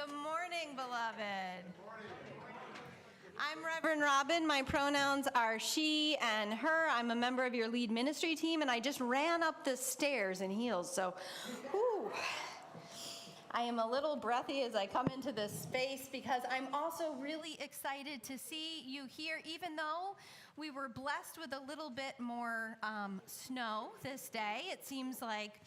Good morning, beloved. I'm Reverend Robin. My pronouns are she and her. I'm a member of your lead ministry team, and I just ran up the stairs in heels, so whew. I am a little breathy as I come into this space because I'm also really excited to see you here, even though we were blessed with a little bit more snow this day. It seems like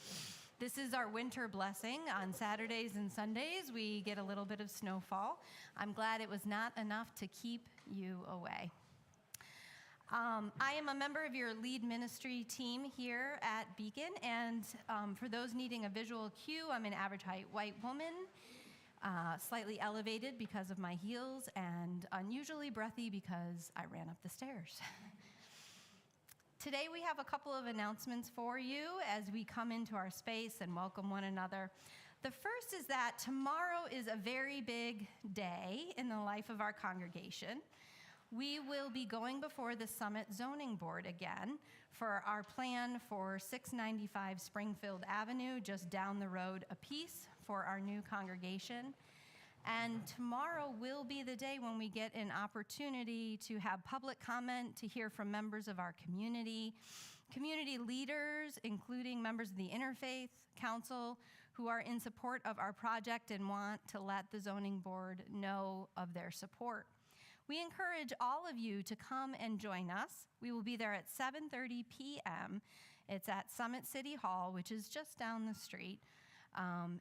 this is our winter blessing. On Saturdays and Sundays, we get a little bit of snowfall. I'm glad it was not enough to keep you away. I am a member of your lead ministry team here at Beacon, and for those needing a visual cue, I'm an average height white woman, slightly elevated because of my heels, and unusually breathy because I ran up the stairs. Today we have a couple of announcements for you as we come into our space and welcome one another. The first is that tomorrow is a very big day in the life of our congregation. We will be going before the Summit Zoning Board again for our plan for 695 Springfield Avenue, just down the road a piece for our new congregation. And tomorrow will be the day when we get an opportunity to have public comment, to hear from members of our community leaders, including members of the Interfaith Council, who are in support of our project and want to let the zoning board know of their support. We encourage all of you to come and join us. We will be there at 7:30 p.m. It's at Summit City Hall, which is just down the street.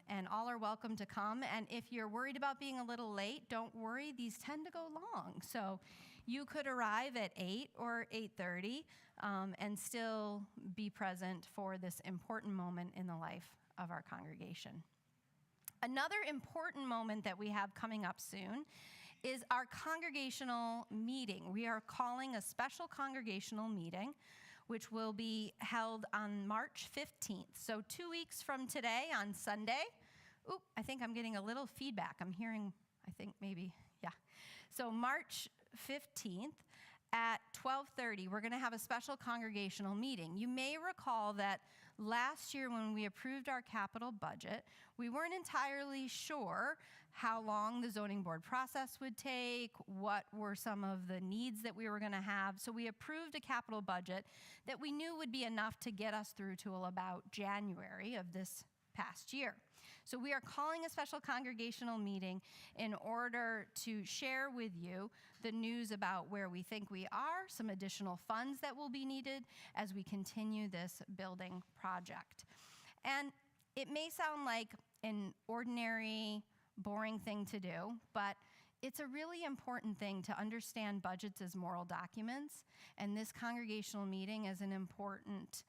And all are welcome to come. And if you're worried about being a little late, don't worry. These tend to go long. So you could arrive at 8 or 8:30 and still be present for this important moment in the life of our congregation. Another important moment that we have coming up soon is our congregational meeting. We are calling a special congregational meeting, which will be held on March 15th. So 2 weeks from today on Sunday. Ooh, I think I'm getting a little feedback. I'm hearing, I think maybe, yeah. So March 15th at 12:30, we're going to have a special congregational meeting. You may recall that last year when we approved our capital budget, we weren't entirely sure how long the zoning board process would take, what were some of the needs that we were going to have. So we approved a capital budget that we knew would be enough to get us through till about January of this past year. So we are calling a special congregational meeting in order to share with you the news about where we think we are, some additional funds that will be needed as we continue this building project. And it may sound like an ordinary, boring thing to do, but it's a really important thing to understand budgets as moral documents, and this congregational meeting is an important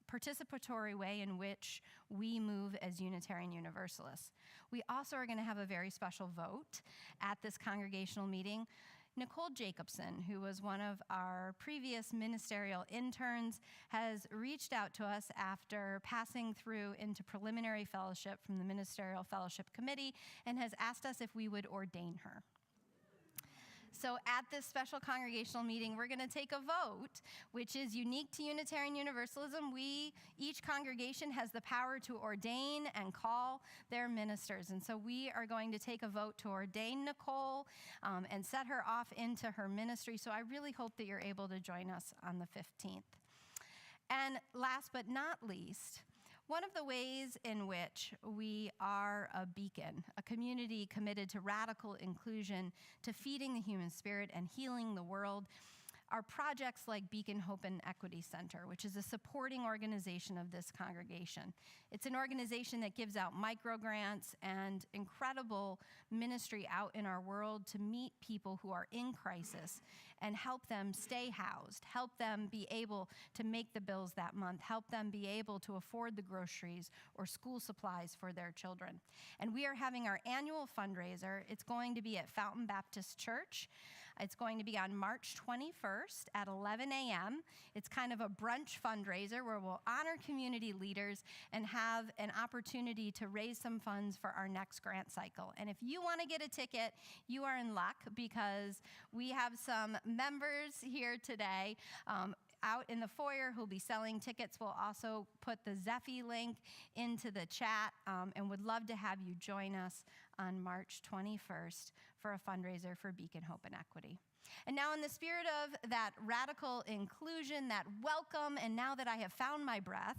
participatory way in which we move as Unitarian Universalists. We also are going to have a very special vote at this congregational meeting. Nicole Jacobson, who was one of our previous ministerial interns, has reached out to us after passing through into preliminary fellowship from the Ministerial Fellowship Committee and has asked us if we would ordain her. So at this special congregational meeting, we're going to take a vote, which is unique to Unitarian Universalism. Each congregation has the power to ordain and call their ministers. And so we are going to take a vote to ordain Nicole and set her off into her ministry. So I really hope that you're able to join us on the 15th. And last but not least, one of the ways in which we are a beacon, a community committed to radical inclusion, to feeding the human spirit and healing the world, are projects like Beacon Hope and Equity Center, which is a supporting organization of this congregation. It's an organization that gives out micro grants and incredible ministry out in our world to meet people who are in crisis and help them stay housed, help them be able to make the bills that month, help them be able to afford the groceries or school supplies for their children. And we are having our annual fundraiser. It's going to be at Fountain Baptist Church. It's going to be on March 21st. At 11 a.m. It's kind of a brunch fundraiser where we'll honor community leaders and have an opportunity to raise some funds for our next grant cycle. And if you want to get a ticket, you are in luck because we have some members here today. out in the foyer who'll be selling tickets will also put the Zephy link into the chat, and would love to have you join us on March 21st for a fundraiser for Beacon Hope and Equity. And now, in the spirit of that radical inclusion, that welcome, and now that I have found my breath,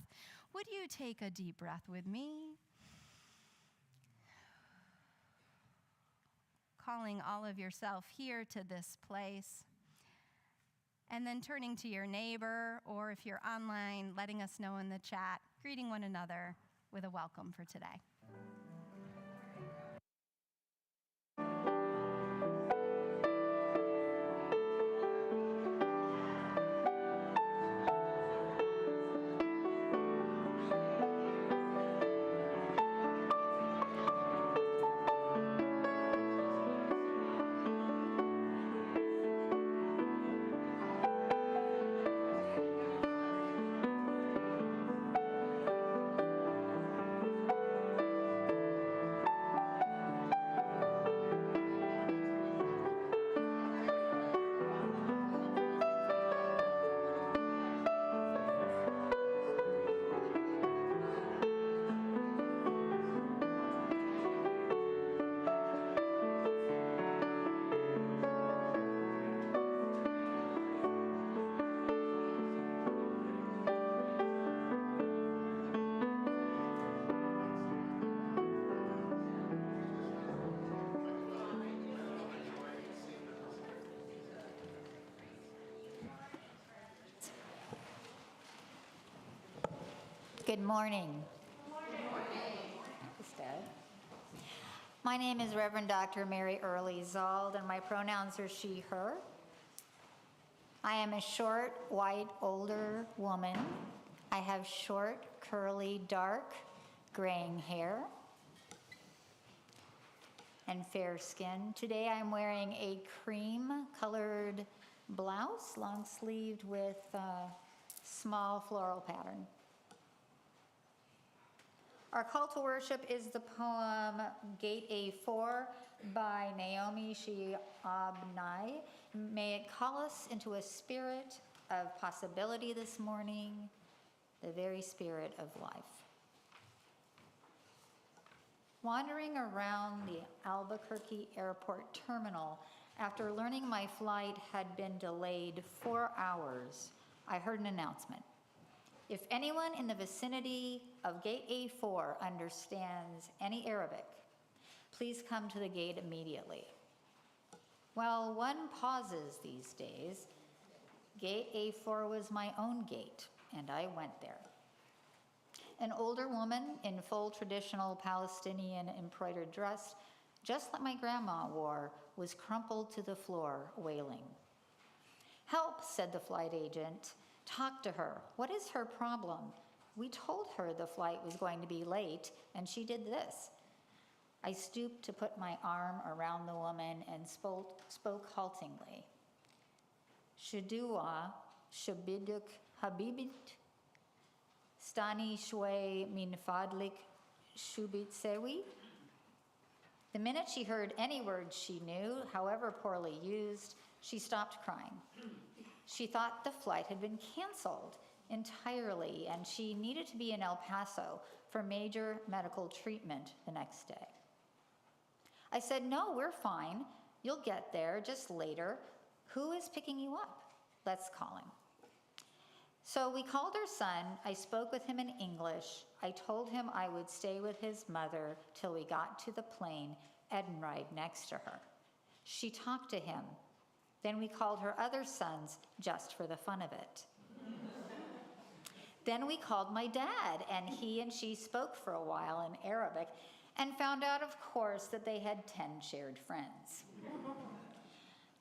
would you take a deep breath with me? Calling all of yourself here to this place. And then turning to your neighbor, or if you're online, letting us know in the chat, greeting one another with a welcome for today. Good morning. My name is Reverend Dr. Mary Early Zald, and my pronouns are she, her. I am a short, white, older woman. I have short, curly, dark, graying hair and fair skin. Today I'm wearing a cream-colored blouse, long-sleeved with a small floral pattern. Our call to worship is the poem Gate A4 by Naomi Shihab-Nye. May it call us into a spirit of possibility this morning, the very spirit of life. Wandering around the Albuquerque airport terminal after learning my flight had been delayed 4 hours, I heard an announcement. If anyone in the vicinity of Gate A4 understands any Arabic, please come to the gate immediately. Well, one pauses these days. Gate A4 was my own gate, and I went there. An older woman in full traditional Palestinian embroidered dress, just like my grandma wore, was crumpled to the floor, wailing. "Help," said the flight agent. "Talk to her. What is her problem? We told her the flight was going to be late, and she did this." I stooped to put my arm around the woman and spoke haltingly. "Shudua, shabiduk habibit, stani shwe min fadlik shubit sewi?" The minute she heard any word she knew, however poorly used, she stopped crying. She thought the flight had been canceled entirely, and she needed to be in El Paso for major medical treatment the next day. I said, "No, we're fine. You'll get there just later. Who is picking you up? Let's call him." So we called her son. I spoke with him in English. I told him I would stay with his mother till we got to the plane and ride next to her. She talked to him. Then we called her other sons just for the fun of it. Then we called my dad, and he and she spoke for a while in Arabic and found out, of course, that they had 10 shared friends.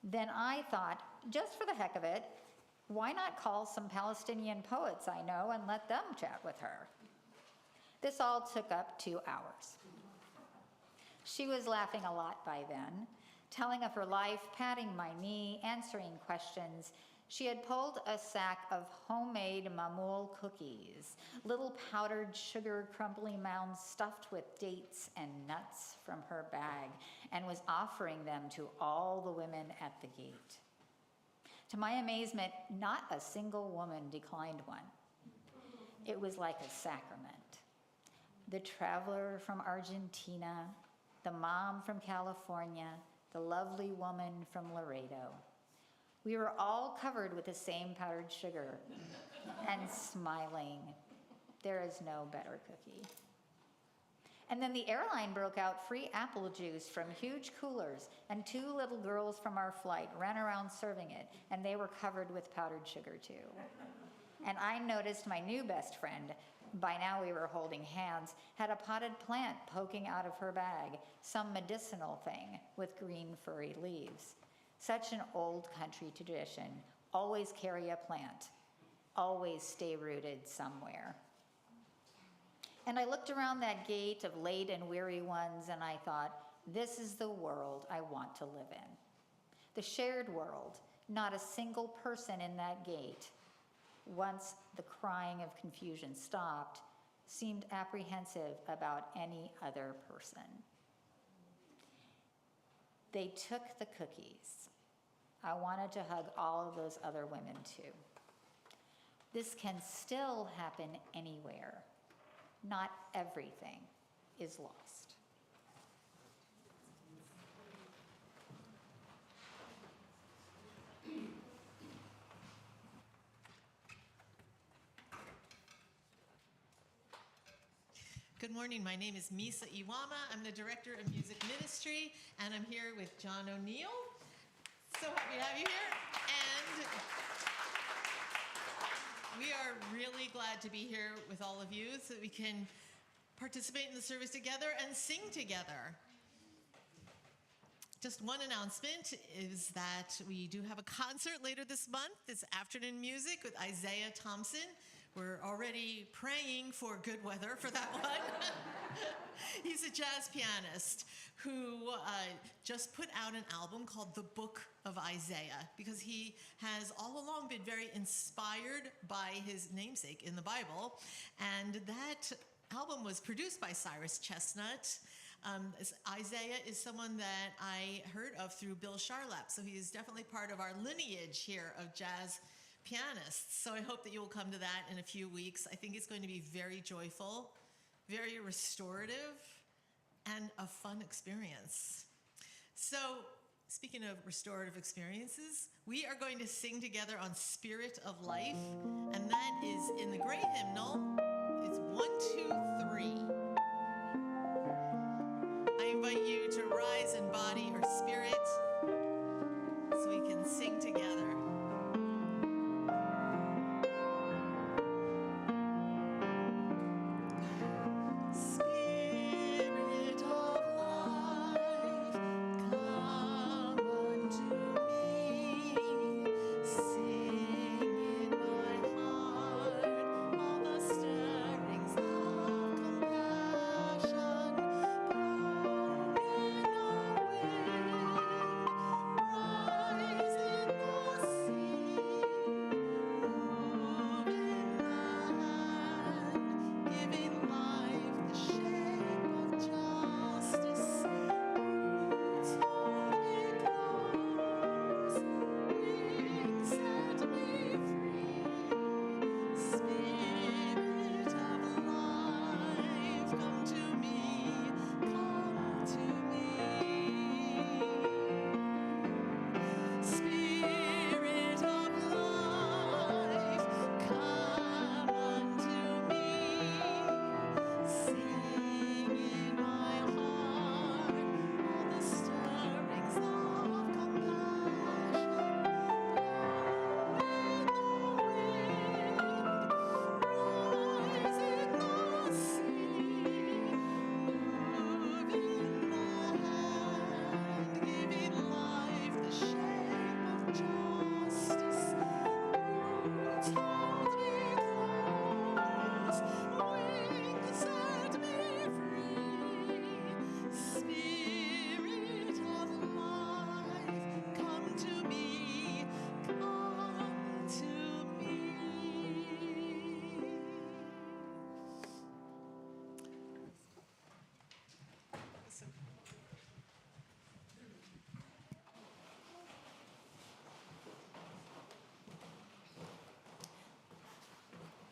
Then I thought, just for the heck of it, why not call some Palestinian poets I know and let them chat with her? This all took up 2 hours. She was laughing a lot by then, telling of her life, patting my knee, answering questions. She had pulled a sack of homemade mamoul cookies, little powdered sugar crumbly mounds stuffed with dates and nuts from her bag, and was offering them to all the women at the gate. To my amazement, not a single woman declined one. It was like a sacrament. The traveler from Argentina, the mom from California, the lovely woman from Laredo. We were all covered with the same powdered sugar and smiling. There is no better cookie. And then the airline broke out free apple juice from huge coolers, and 2 little girls from our flight ran around serving it, and they were covered with powdered sugar too. And I noticed my new best friend, by now we were holding hands, had a potted plant poking out of her bag, some medicinal thing with green furry leaves. Such an old country tradition. Always carry a plant. Always stay rooted somewhere. And I looked around that gate of late and weary ones, and I thought, this is the world I want to live in. The shared world, not a single person in that gate, once the crying of confusion stopped, seemed apprehensive about any other person. They took the cookies. I wanted to hug all of those other women too. This can still happen anywhere. Not everything is lost. Good morning, my name is Misa Iwama. I'm the Director of Music Ministry, and I'm here with John O'Neill. So happy to have you here. And we are really glad to be here with all of you so that we can participate in the service together and sing together. Just one announcement is that we do have a concert later this month. It's afternoon music with Isaiah Thompson. We're already praying for good weather for that one. He's a jazz pianist who just put out an album called The Book of Isaiah because he has all along been very inspired by his namesake in the Bible. And that album was produced by Cyrus Chestnut. Isaiah is someone that I heard of through Bill Charlap, so he is definitely part of our lineage here of jazz pianists. So I hope that you will come to that in a few weeks. I think it's going to be very joyful, very restorative, and a fun experience. So speaking of restorative experiences, we are going to sing together on Spirit of Life, and that is in the gray hymnal. It's 1, 2, 3. I invite you to rise in body or spirit so we can sing together. See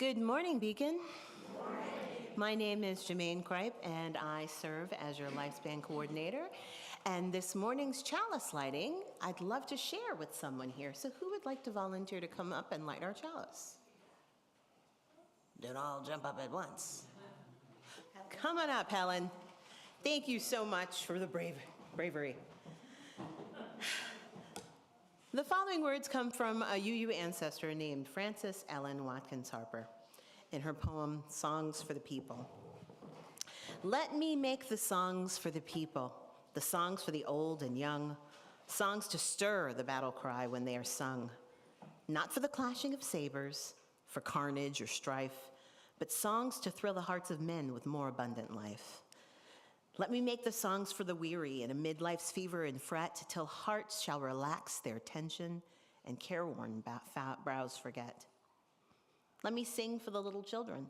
Good morning, Beacon. My name is Jamaine Cripe, and I serve as your lifespan coordinator. And this morning's chalice lighting, I'd love to share with someone here. So who would like to volunteer to come up and light our chalice? Don't all jump up at once. Come on up, Helen. Thank you so much for the bravery. The following words come from a UU ancestor named Frances Ellen Watkins Harper in her poem, Songs for the People. Let me make the songs for the people, the songs for the old and young, songs to stir the battle cry when they are sung, not for the clashing of sabers, for carnage or strife, but songs to thrill the hearts of men with more abundant life. Let me make the songs for the weary and amid life's fever and fret, till hearts shall relax their tension and careworn brows forget. Let me sing for the little children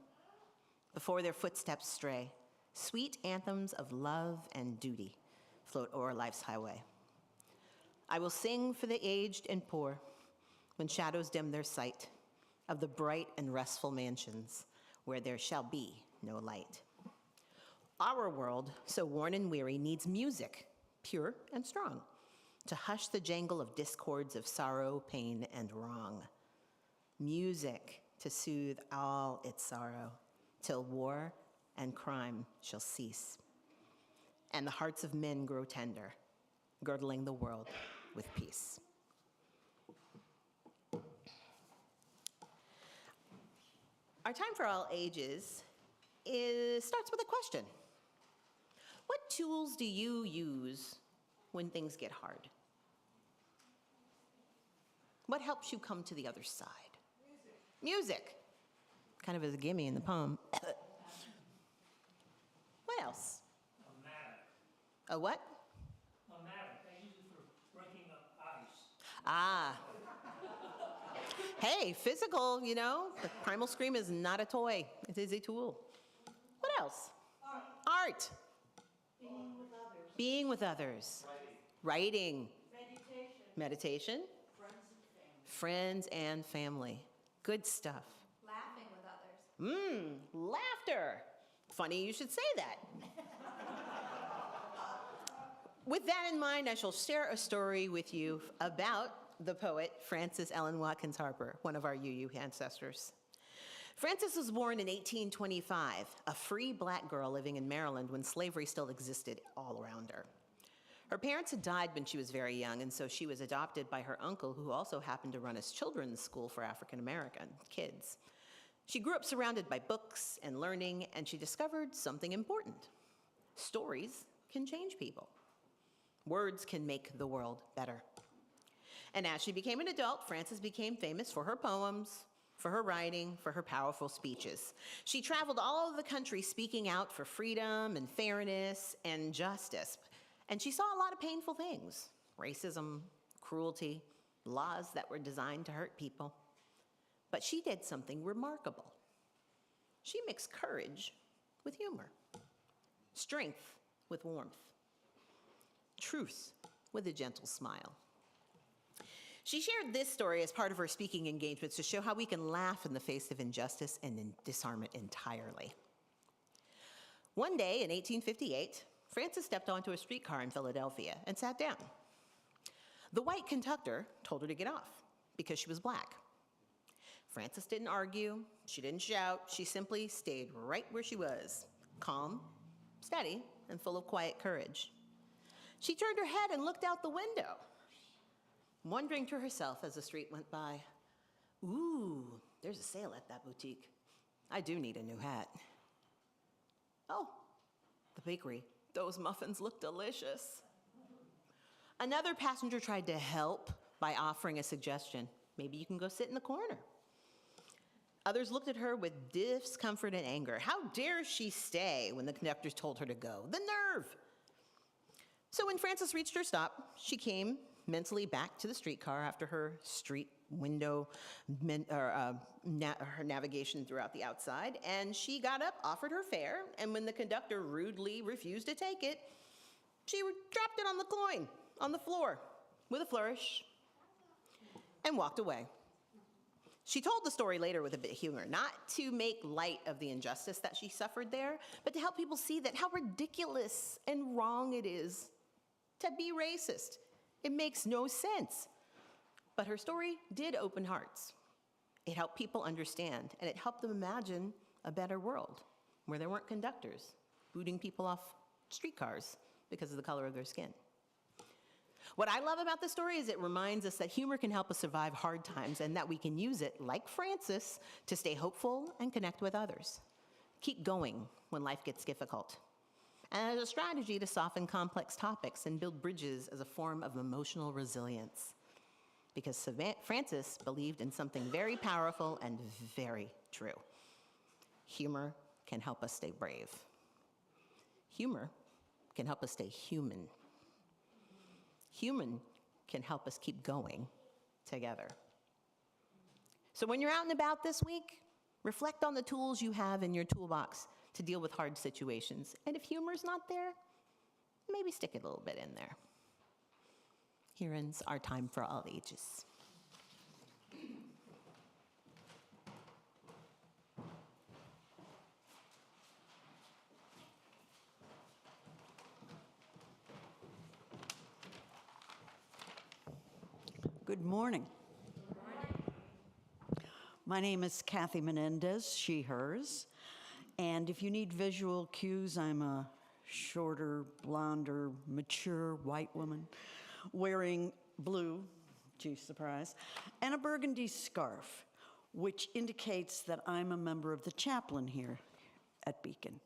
before their footsteps stray. Sweet anthems of love and duty float o'er life's highway. I will sing for the aged and poor when shadows dim their sight of the bright and restful mansions where there shall be no light. Our world, so worn and weary, needs music, pure and strong, to hush the jangle of discords of sorrow, pain, and wrong. Music to soothe all its sorrow, till war and crime shall cease, and the hearts of men grow tender, girdling the world with peace. Our time for all ages starts with a question. What tools do you use when things get hard? What helps you come to the other side? Music. Kind of as a gimme in the poem. What else? A mattock. A what? A mattock. I use it for breaking up ice. Ah. Hey, physical, you know, the primal scream is not a toy. It is a tool. What else? Art. Being with others. Writing. Meditation. Friends and family. Good stuff. Laughing with others. Laughter. Funny you should say that. With that in mind, I shall share a story with you about the poet Frances Ellen Watkins Harper, one of our UU ancestors. Frances was born in 1825, a free black girl living in Maryland when slavery still existed all around her. Her parents had died when she was very young, and so she was adopted by her uncle, who also happened to run a children's school for African American kids. She grew up surrounded by books and learning, and she discovered something important. Stories can change people. Words can make the world better. And as she became an adult, Frances became famous for her poems, for her writing, for her powerful speeches. She traveled all over the country speaking out for freedom and fairness and justice. And she saw a lot of painful things: racism, cruelty, laws that were designed to hurt people. But she did something remarkable. She mixed courage with humor, strength with warmth, truth with a gentle smile. She shared this story as part of her speaking engagements to show how we can laugh in the face of injustice and disarm it entirely. One day in 1858, Frances stepped onto a streetcar in Philadelphia and sat down. The white conductor told her to get off because she was black. Frances didn't argue, she didn't shout, she simply stayed right where she was, calm, steady, and full of quiet courage. She turned her head and looked out the window, wondering to herself as the street went by, ooh, there's a sale at that boutique. I do need a new hat. Oh, the bakery. Those muffins look delicious. Another passenger tried to help by offering a suggestion. Maybe you can go sit in the corner. Others looked at her with discomfort and anger. How dare she stay when the conductor told her to go? The nerve! So when Frances reached her stop, she came mentally back to the streetcar after her street window, her navigation throughout the outside, and she got up, offered her fare, and when the conductor rudely refused to take it, she dropped it on the coin, on the floor, with a flourish, and walked away. She told the story later with a bit of humor, not to make light of the injustice that she suffered there, but to help people see that how ridiculous and wrong it is to be racist. It makes no sense. But her story did open hearts. It helped people understand, and it helped them imagine a better world where there weren't conductors booting people off streetcars because of the color of their skin. What I love about this story is it reminds us that humor can help us survive hard times and that we can use it, like Frances, to stay hopeful and connect with others. Keep going when life gets difficult. And as a strategy to soften complex topics and build bridges as a form of emotional resilience. Because Frances believed in something very powerful and very true. Humor can help us stay brave. Humor can help us stay human. Human can help us keep going together. So when you're out and about this week, reflect on the tools you have in your toolbox to deal with hard situations. And if humor's not there, maybe stick a little bit in there. Here ends our time for all ages. Good morning. My name is Cathy Menendez, she, hers. And if you need visual cues, I'm a shorter, blonder, mature white woman wearing blue, gee, surprise, and a burgundy scarf, which indicates that I'm a member of the chaplain here at Beacon.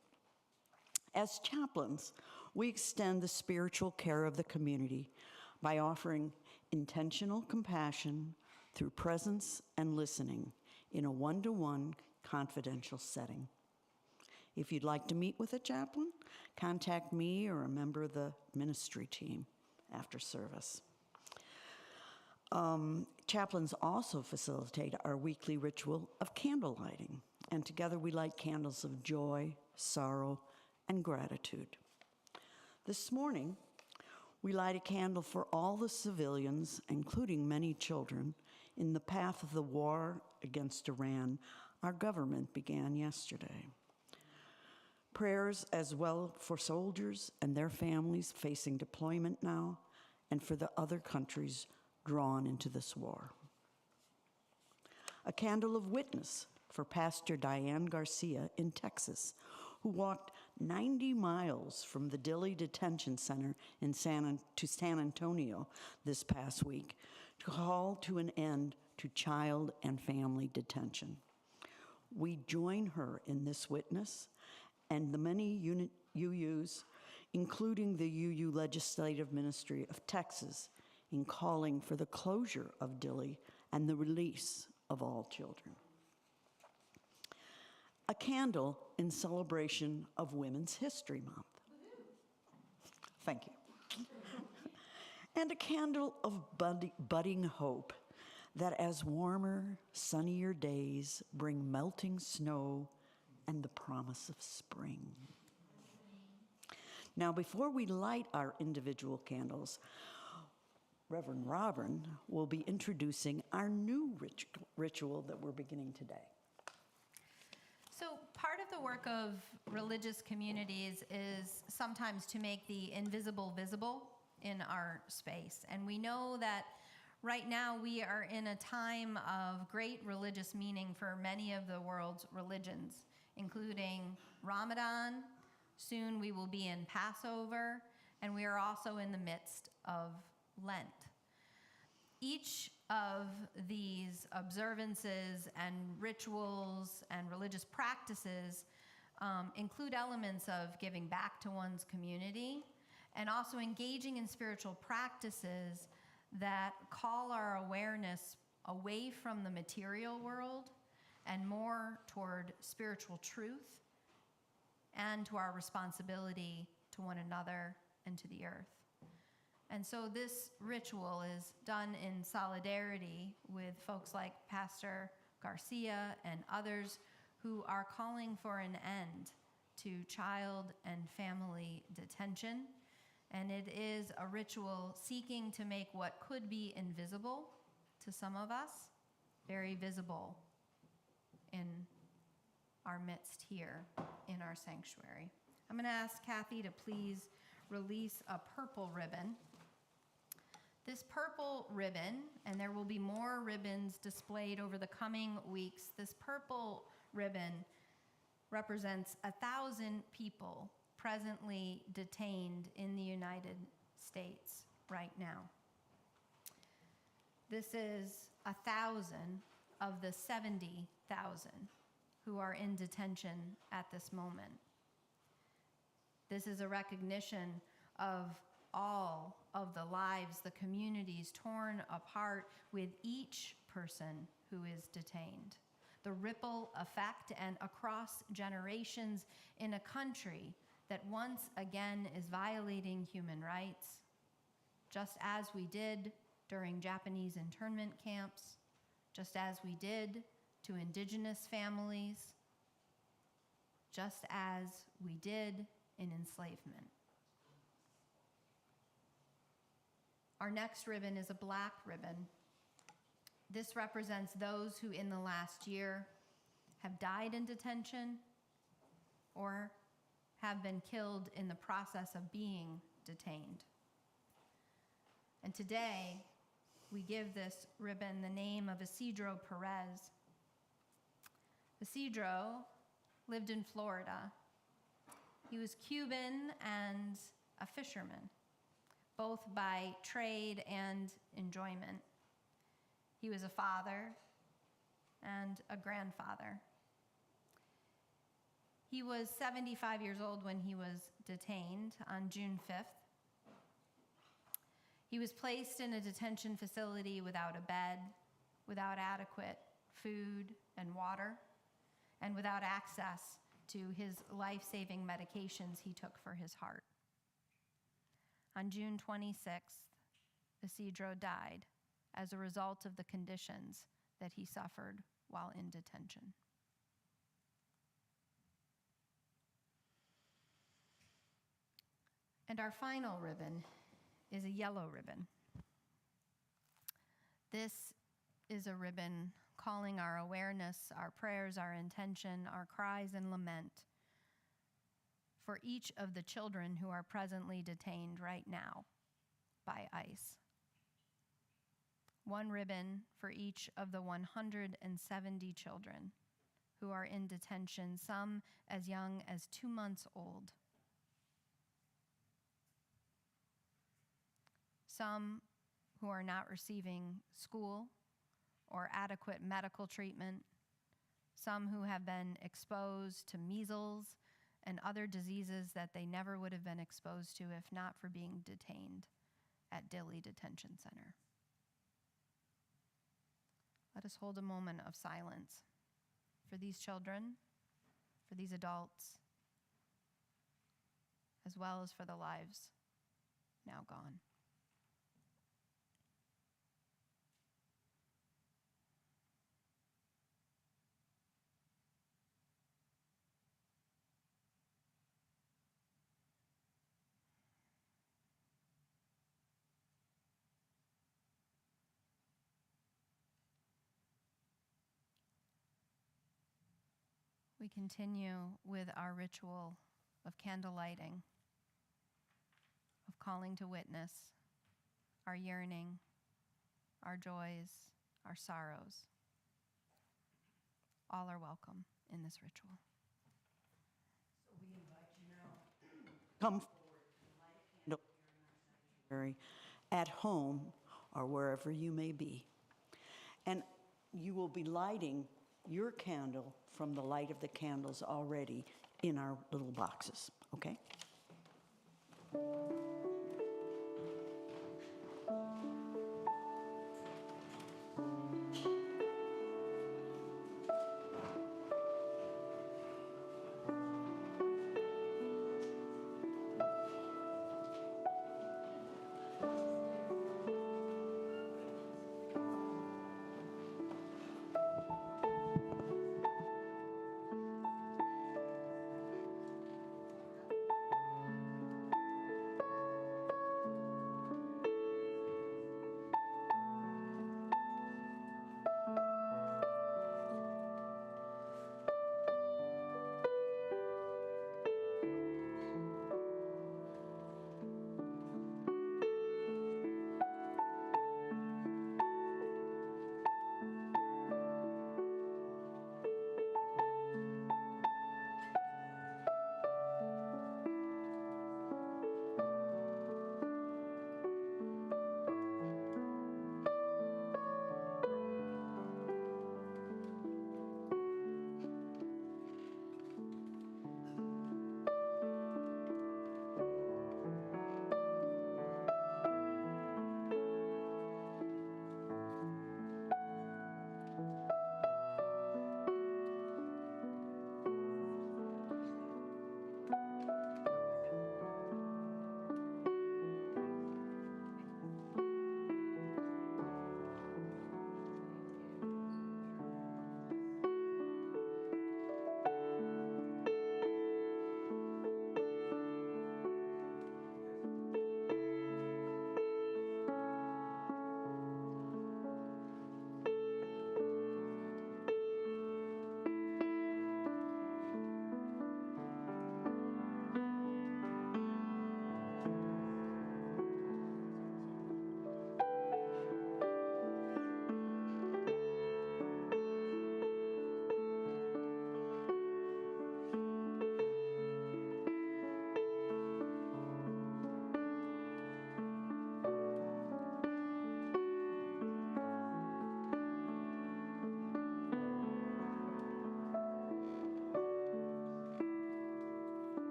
As chaplains, we extend the spiritual care of the community by offering intentional compassion through presence and listening in a one-to-one confidential setting. If you'd like to meet with a chaplain, contact me or a member of the ministry team after service. Chaplains also facilitate our weekly ritual of candle lighting, and together we light candles of joy, sorrow, and gratitude. This morning, we light a candle for all the civilians, including many children, in the path of the war against Iran our government began yesterday. Prayers as well for soldiers and their families facing deployment now, and for the other countries drawn into this war. A candle of witness for Pastor Diane Garcia in Texas, who walked 90 miles from the Dilley Detention Center to San Antonio this past week to call to an end to child and family detention. We join her in this witness and the many UUs, including the UU Legislative Ministry of Texas, in calling for the closure of Dilley and the release of all children. A candle in celebration of Women's History Month. Thank you. And a candle of budding hope that as warmer, sunnier days bring melting snow and the promise of spring. Now, before we light our individual candles, Reverend Robin will be introducing our new ritual that we're beginning today. So part of the work of religious communities is sometimes to make the invisible visible in our space. And we know that right now we are in a time of great religious meaning for many of the world's religions, including Ramadan. Soon we will be in Passover, and we are also in the midst of Lent. Each of these observances and rituals and religious practices include elements of giving back to one's community and also engaging in spiritual practices that call our awareness away from the material world and more toward spiritual truth and to our responsibility to one another and to the earth. And so this ritual is done in solidarity with folks like Pastor Garcia and others who are calling for an end to child and family detention. And it is a ritual seeking to make what could be invisible to some of us very visible in our midst here in our sanctuary. I'm going to ask Cathy to please release a purple ribbon. This purple ribbon, and there will be more ribbons displayed over the coming weeks, this purple ribbon represents 1,000 people presently detained in the United States right now. This is 1,000 of the 70,000 who are in detention at this moment. This is a recognition of all of the lives, the communities torn apart with each person who is detained. The ripple effect and across generations in a country that once again is violating human rights, just as we did during Japanese internment camps, just as we did to indigenous families, just as we did in enslavement. Our next ribbon is a black ribbon. This represents those who in the last year have died in detention or have been killed in the process of being detained. And today, we give this ribbon the name of Isidro Perez. Isidro lived in Florida. He was Cuban and a fisherman, both by trade and enjoyment. He was a father and a grandfather. He was 75 years old when he was detained on June 5th. He was placed in a detention facility without a bed, without adequate food and water, and without access to his life-saving medications he took for his heart. On June 26th, Isidro died as a result of the conditions that he suffered while in detention. And our final ribbon is a yellow ribbon. This is a ribbon calling our awareness, our prayers, our intention, our cries and lament for each of the children who are presently detained right now by ICE. One ribbon for each of the 170 children who are in detention, some as young as 2 months old. Some who are not receiving school or adequate medical treatment, some who have been exposed to measles and other diseases that they never would have been exposed to if not for being detained at Dilley Detention Center. Let us hold a moment of silence for these children, for these adults, as well as for the lives now gone. We continue with our ritual of candle lighting, of calling to witness our yearning, our joys, our sorrows. All are welcome in this ritual. So we invite you now come forward and light a candle here in our sanctuary, at home or wherever you may be. And you will be lighting your candle from the light of the candles already in our little boxes, okay?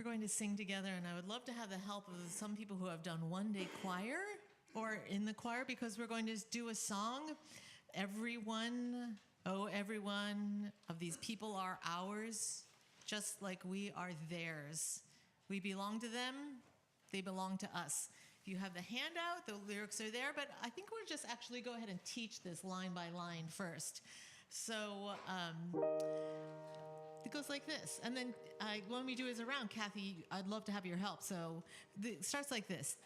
going to sing together, and I would love to have the help of some people who have done one-day choir or in the choir, because we're going to do a song. Everyone, oh, every one of these people are ours, just like we are theirs. We belong to them, they belong to us. If you have the handout, the lyrics are there, but I think we'll just actually go ahead and teach this line by line first. So it goes like this. And then when we do it around, Cathy, I'd love to have your help. So it starts like this.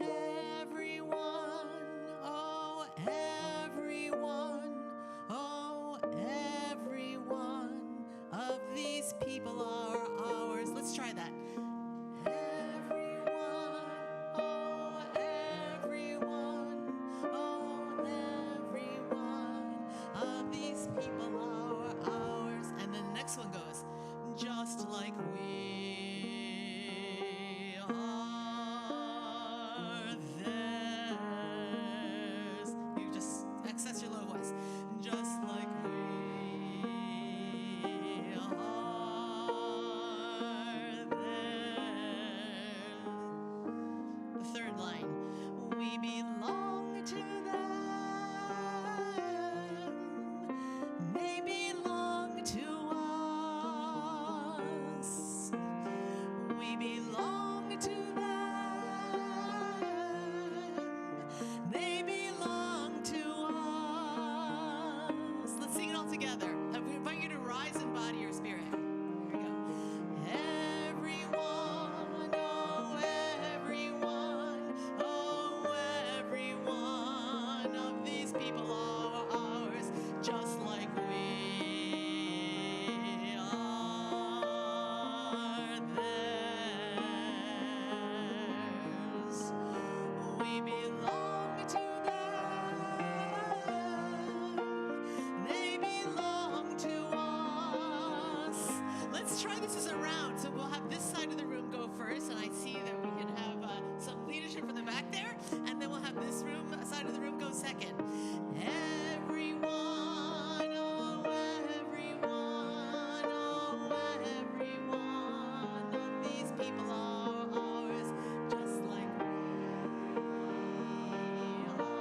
Everyone, oh, everyone, oh, everyone of these people are ours. Let's try that. Everyone, oh, everyone, oh, everyone of these people are ours. And then the next one goes, just like we are theirs. You just access your low voice. Just like we are theirs. The third line, we belong to them. They belong to us. We belong to them. They belong to us. Let's sing it all together. We invite you to rise in body or spirit. Here we go. Everyone, oh, everyone, oh, everyone of these people are ours, just like we are theirs. We belong to them. They belong to us. Let's try this as a round. So we'll have this side of the room go first, and I see that we can have some leadership from the back there, and then we'll have this side of the room go second. Everyone, oh, everyone, oh, everyone of these people are ours, just like we are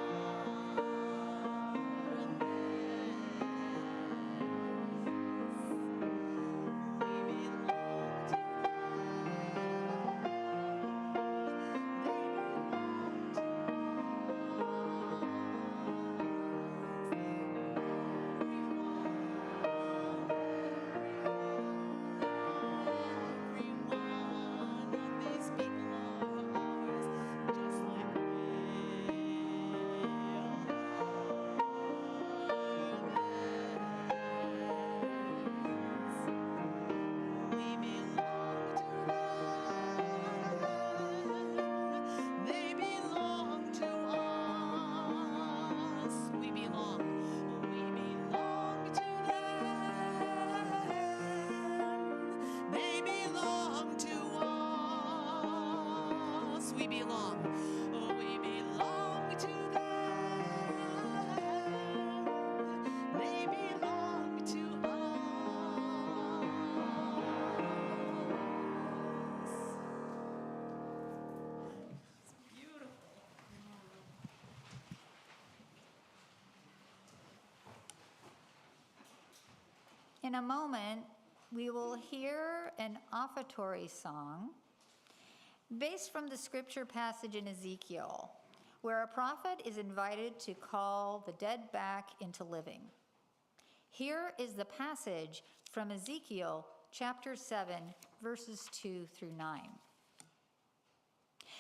In a moment, we will hear an offertory song based from the scripture passage in Ezekiel, where a prophet is invited to call the dead back into living. Here is the passage from Ezekiel chapter 7, verses 2 through 9.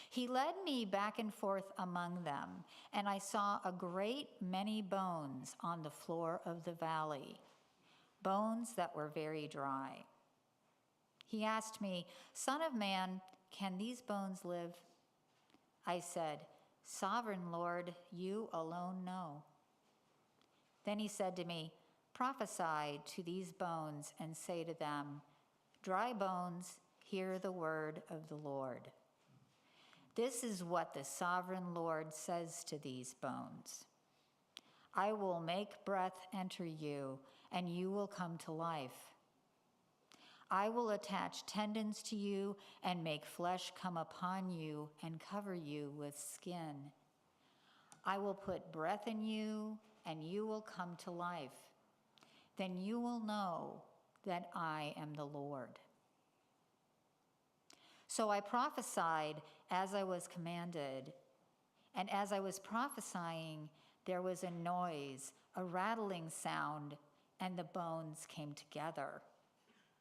He led me back and forth among them, and I saw a great many bones on the floor of the valley, bones that were very dry. He asked me, "Son of man, can these bones live?" I said, "Sovereign Lord, you alone know." Then he said to me, "Prophesy to these bones and say to them, 'Dry bones, hear the word of the Lord.' This is what the sovereign Lord says to these bones. I will make breath enter you, and you will come to life. I will attach tendons to you and make flesh come upon you and cover you with skin. I will put breath in you and you will come to life. Then you will know that I am the Lord. So I prophesied as I was commanded, and as I was prophesying, there was a noise, a rattling sound, and the bones came together,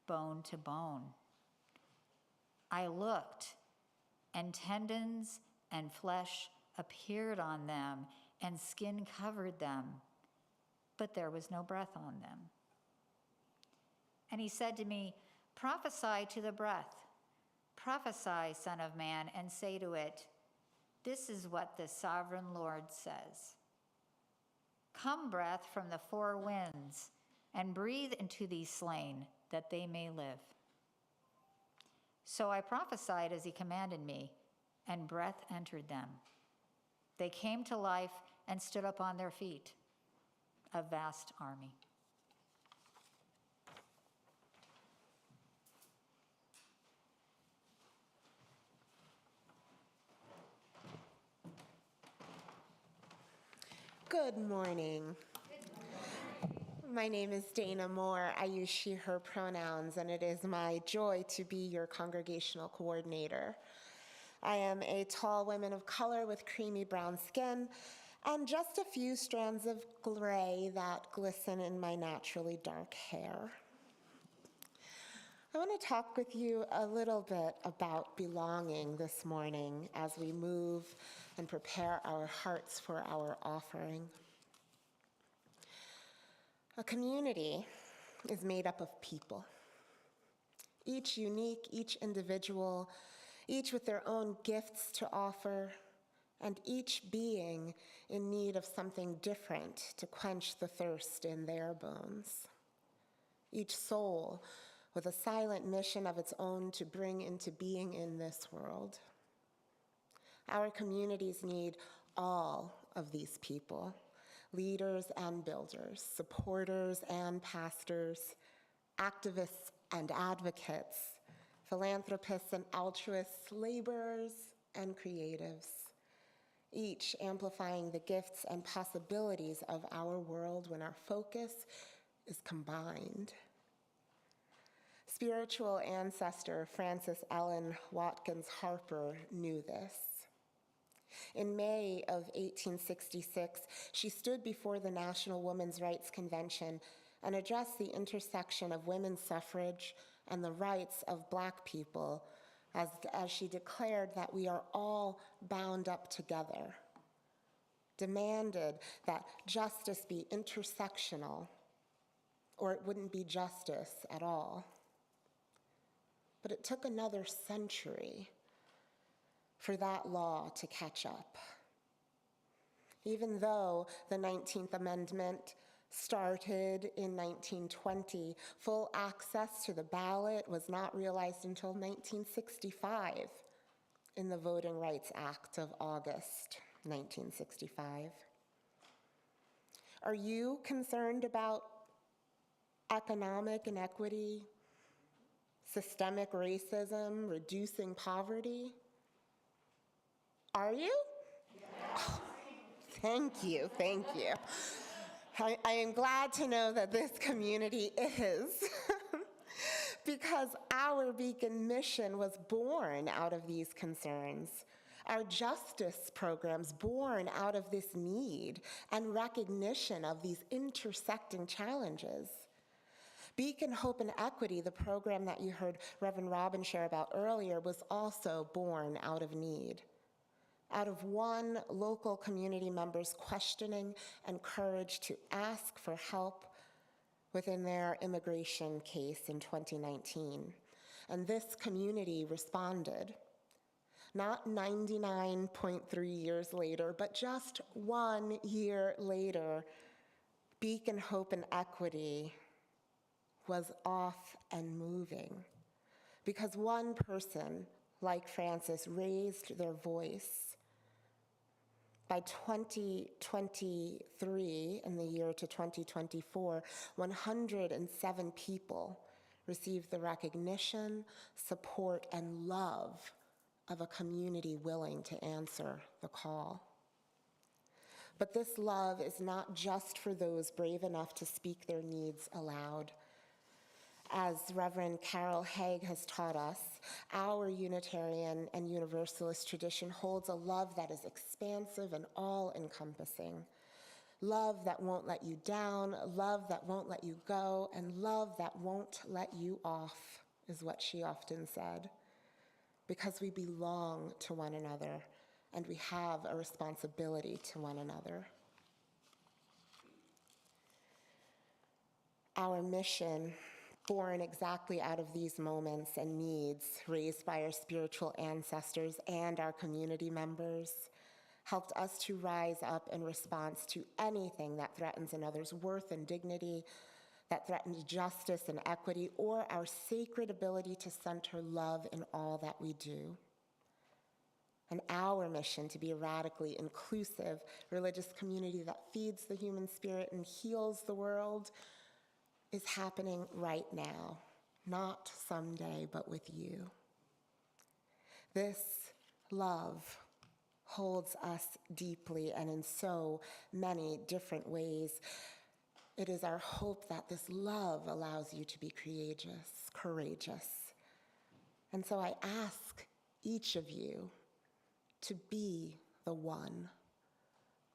bone to bone. I looked, and tendons and flesh appeared on them, and skin covered them, but there was no breath on them. And he said to me, prophesy to the breath. Prophesy, Son of Man, and say to it, this is what the sovereign Lord says. Come, breath from the four winds, and breathe into these slain, that they may live. So I prophesied as he commanded me, and breath entered them. They came to life and stood up on their feet, a vast army. Good morning. My name is Dana Moore. I use she, her pronouns, and it is my joy to be your congregational coordinator. I am a tall woman of color with creamy brown skin and just a few strands of gray that glisten in my naturally dark hair. I want to talk with you a little bit about belonging this morning as we move and prepare our hearts for our offering. A community is made up of people, each unique, each individual, each with their own gifts to offer, and each being in need of something different to quench the thirst in their bones. Each soul with a silent mission of its own to bring into being in this world. Our communities need all of these people, leaders and builders, supporters and pastors, activists and advocates, philanthropists and altruists, laborers and creatives, each amplifying the gifts and possibilities of our world when our focus is combined. Spiritual ancestor Frances Ellen Watkins Harper knew this. In May of 1866, she stood before the National Women's Rights Convention and addressed the intersection of women's suffrage and the rights of Black people as she declared that we are all bound up together, demanded that justice be intersectional, or it wouldn't be justice at all. But it took another century for that law to catch up. Even though the 19th Amendment started in 1920, full access to the ballot was not realized until 1965 in the Voting Rights Act of August 1965. Are you concerned about economic inequity, systemic racism, reducing poverty? Are you? Oh, thank you. I am glad to know that this community is, because our Beacon mission was born out of these concerns. Our justice programs born out of this need and recognition of these intersecting challenges. Beacon Hope and Equity, the program that you heard Reverend Robin share about earlier, was also born out of need, out of one local community member's questioning and courage to ask for help within their immigration case in 2019. And this community responded, not 99.3 years later, but just 1 year later. Beacon Hope and Equity was off and moving because one person like Frances raised their voice. By 2023, in the year to 2024, 107 people receive the recognition, support, and love of a community willing to answer the call. But this love is not just for those brave enough to speak their needs aloud. As Reverend Carol Haig has taught us, our Unitarian and Universalist tradition holds a love that is expansive and all-encompassing. Love that won't let you down, love that won't let you go, and love that won't let you off, is what she often said. Because we belong to one another, and we have a responsibility to one another. Our mission, born exactly out of these moments and needs raised by our spiritual ancestors and our community members, helped us to rise up in response to anything that threatens another's worth and dignity, that threatens justice and equity, or our sacred ability to center love in all that we do. And our mission to be a radically inclusive religious community that feeds the human spirit and heals the world is happening right now, not someday, but with you. This love holds us deeply and in so many different ways. It is our hope that this love allows you to be courageous. And so I ask each of you to be the one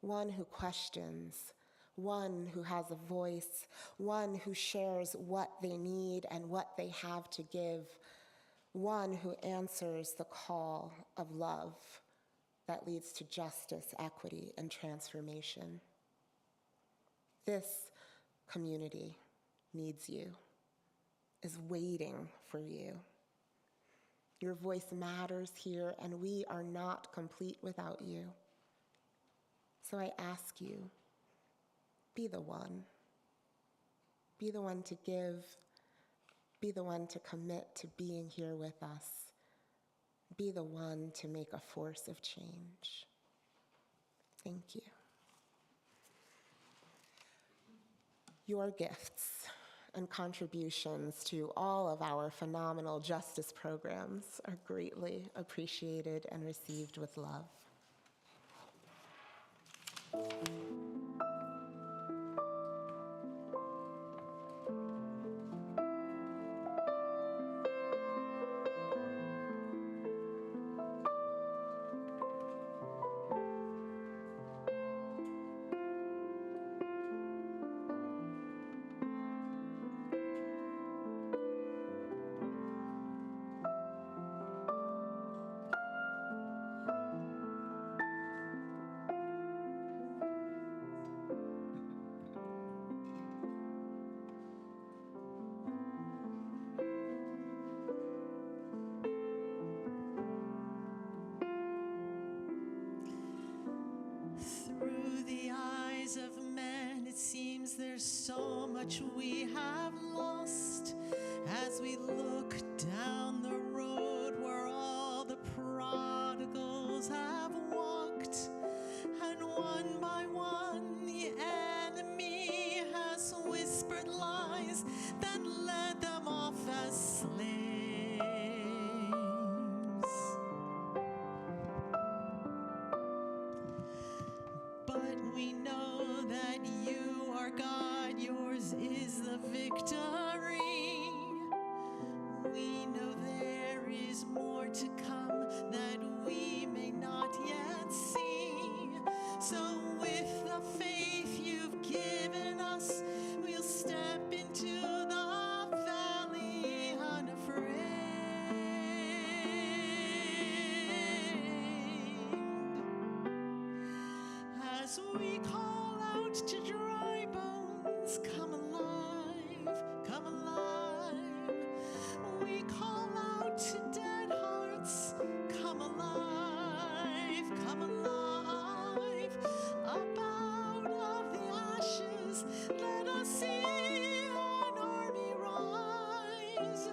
who questions, one who has a voice, one who shares what they need and what they have to give, one who answers the call of love that leads to justice, equity, and transformation. This community needs you, is waiting for you. Your voice matters here, and we are not complete without you. So I ask you, be the one. Be the one to give. Be the one to commit to being here with us. Be the one to make a force of change. Thank you. Your gifts and contributions to all of our phenomenal justice programs are greatly appreciated and received with love. Through the eyes of men, it seems there's so much we have lost as we look down the road where all the prodigals have walked, and one by one the enemy has whispered lies that led them off as slaves. But we know that you are God, yours is the victory. We know there is more to come that we may not yet see. So with the faith you've given us, we'll step into the valley unafraid. As we call out to dry bones, come alive, come alive. We call out to dead hearts, come alive, come alive. Up out of the ashes, let us see an army rise.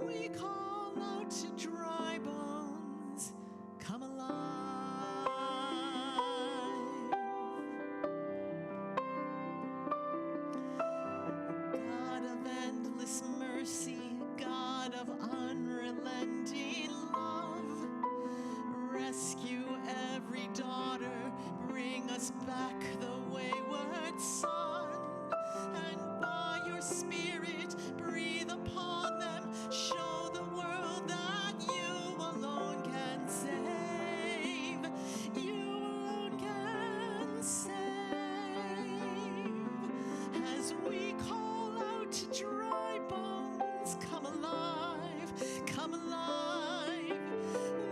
We call out to dry bones, come alive. back the wayward son, and by your Spirit breathe upon them. Show the world that you alone can save. You alone can save. As we call out to dry bones, come alive, come alive.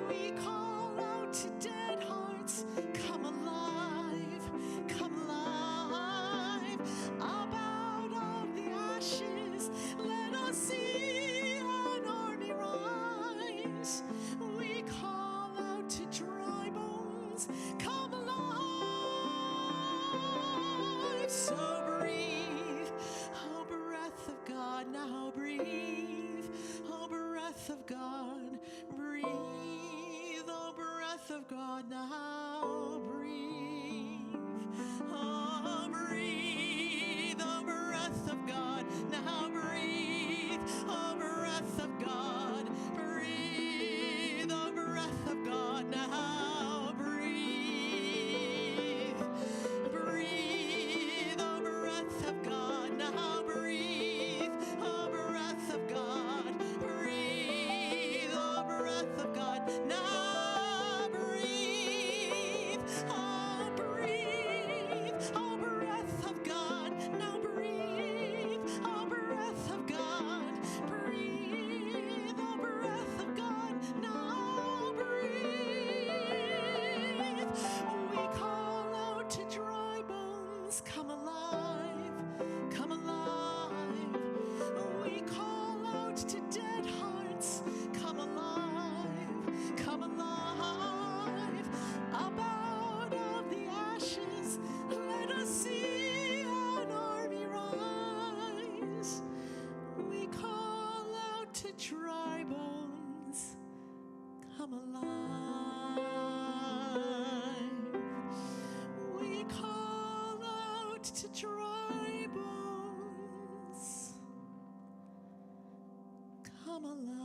We call out to dead hearts, come alive, come alive. Up out of the ashes, let us see an army rise. We call out to dry bones, come alive. So breathe, oh breath of God, now breathe. Oh breath of God, breathe. Oh breath of God, now breathe. Oh breathe, oh breath of God, now breathe. Oh breath of God, breathe. Oh breath of God, now breathe. Breathe, oh breath of God, now breathe. Oh breath of God, breathe. Oh breath of God, now breathe. Oh breathe, oh breath of God, now breathe. Oh breath of God, breathe. Oh breath of God, now breathe. We call out to dry bones, come alive, come alive. We call out to dead hearts, come alive, come alive. Up out of the ashes, let us see an army rise. We call out to dry bones, come alive. We call out to dry bones, come alive.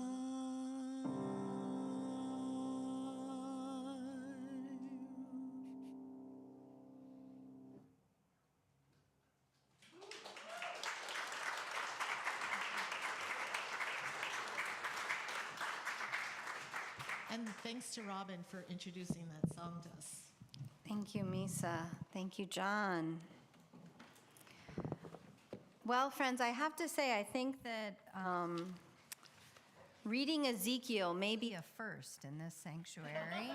And thanks to Robin for introducing that song to us. Thank you, Misa. Thank you, John. Well, friends, I have to say, I think that reading Ezekiel may be a first in this sanctuary.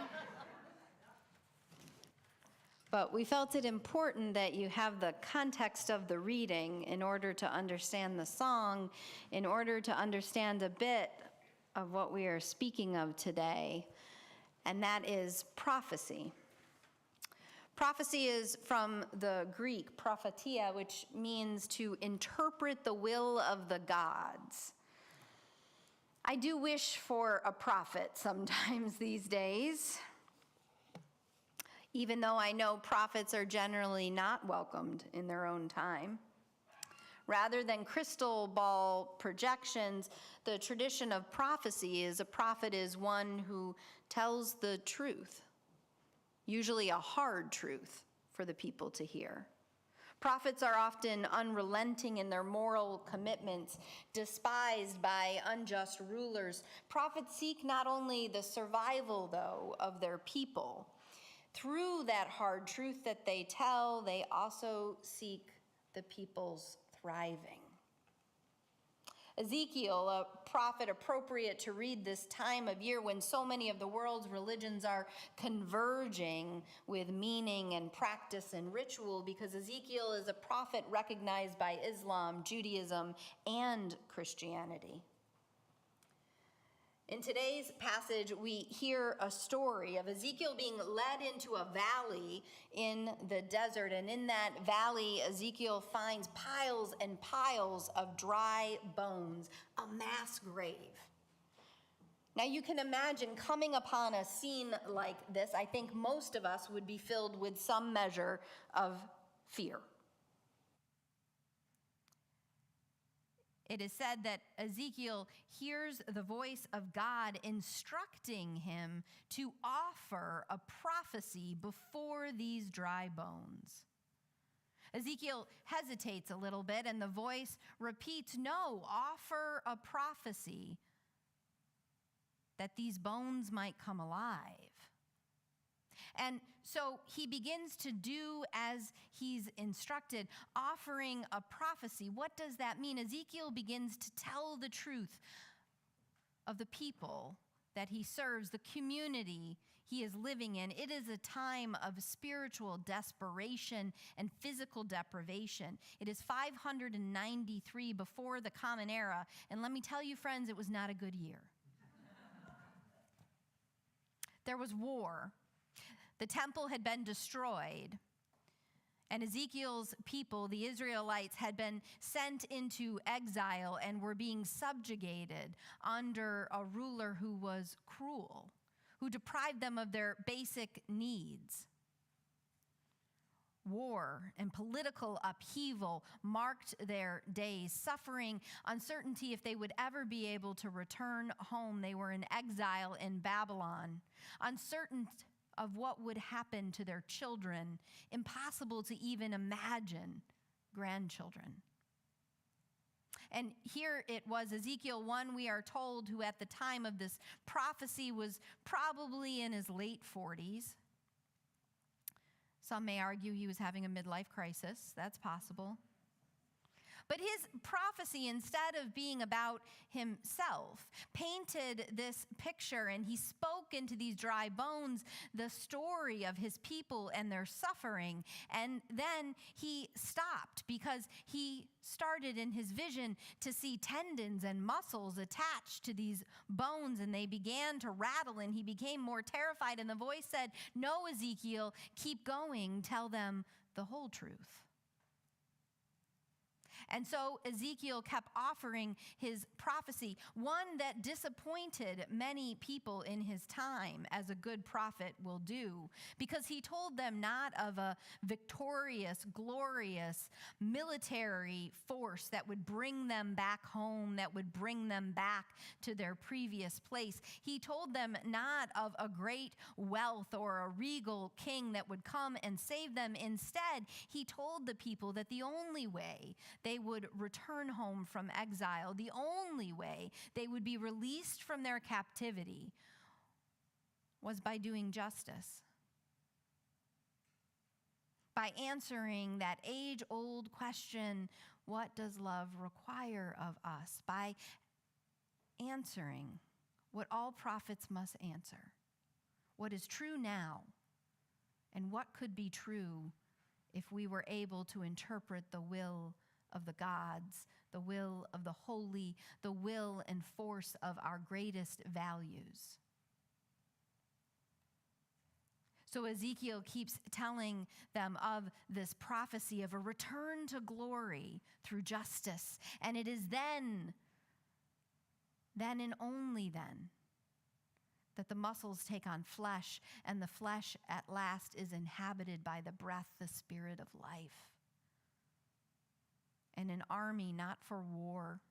But we felt it important that you have the context of the reading in order to understand the song, in order to understand a bit of what we are speaking of today, and that is prophecy. Prophecy is from the Greek prophetia, which means to interpret the will of the gods. I do wish for a prophet sometimes these days, even though I know prophets are generally not welcomed in their own time. Rather than crystal ball projections, the tradition of prophecy is a prophet is one who tells the truth, usually a hard truth for the people to hear. Prophets are often unrelenting in their moral commitments, despised by unjust rulers. Prophets seek not only the survival, though, of their people. Through that hard truth that they tell, they also seek the people's thriving. Ezekiel, a prophet appropriate to read this time of year when so many of the world's religions are converging with meaning and practice and ritual, because Ezekiel is a prophet recognized by Islam, Judaism, and Christianity. In today's passage, we hear a story of Ezekiel being led into a valley in the desert. And in that valley, Ezekiel finds piles and piles of dry bones, a mass grave. Now, you can imagine coming upon a scene like this. I think most of us would be filled with some measure of fear. it is said that Ezekiel hears the voice of God instructing him to offer a prophecy before these dry bones. Ezekiel hesitates a little bit, and the voice repeats, "No, offer a prophecy that these bones might come alive." And so he begins to do as he's instructed, offering a prophecy. What does that mean? Ezekiel begins to tell the truth of the people that he serves, the community he is living in. It is a time of spiritual desperation and physical deprivation. It is 593 before the Common Era, and let me tell you, friends, it was not a good year. There was war. The temple had been destroyed, and Ezekiel's people, the Israelites, had been sent into exile and were being subjugated under a ruler who was cruel, who deprived them of their basic needs. War and political upheaval marked their days, suffering, uncertainty if they would ever be able to return home. They were in exile in Babylon, uncertain of what would happen to their children, impossible to even imagine grandchildren. And here it was Ezekiel 1, we are told, who at the time of this prophecy was probably in his late 40s. Some may argue he was having a midlife crisis. That's possible. But his prophecy, instead of being about himself, painted this picture, and he spoke into these dry bones the story of his people and their suffering. And then he stopped because he started in his vision to see tendons and muscles attached to these bones, and they began to rattle, and he became more terrified. And the voice said, "No, Ezekiel, keep going. Tell them the whole truth." And so Ezekiel kept offering his prophecy, one that disappointed many people in his time, as a good prophet will do, because he told them not of a victorious, glorious military force that would bring them back home, that would bring them back to their previous place. He told them not of a great wealth or a regal king that would come and save them. Instead, he told the people that the only way they would return home from exile, the only way they would be released from their captivity, was by doing justice, by answering that age-old question, what does love require of us? By answering what all prophets must answer, what is true now, and what could be true if we were able to interpret the will of the gods, the will of the holy, the will and force of our greatest values. So Ezekiel keeps telling them of this prophecy of a return to glory through justice. And it is then and only then, that the muscles take on flesh, and the flesh at last is inhabited by the breath, the spirit of life. And an army not for war,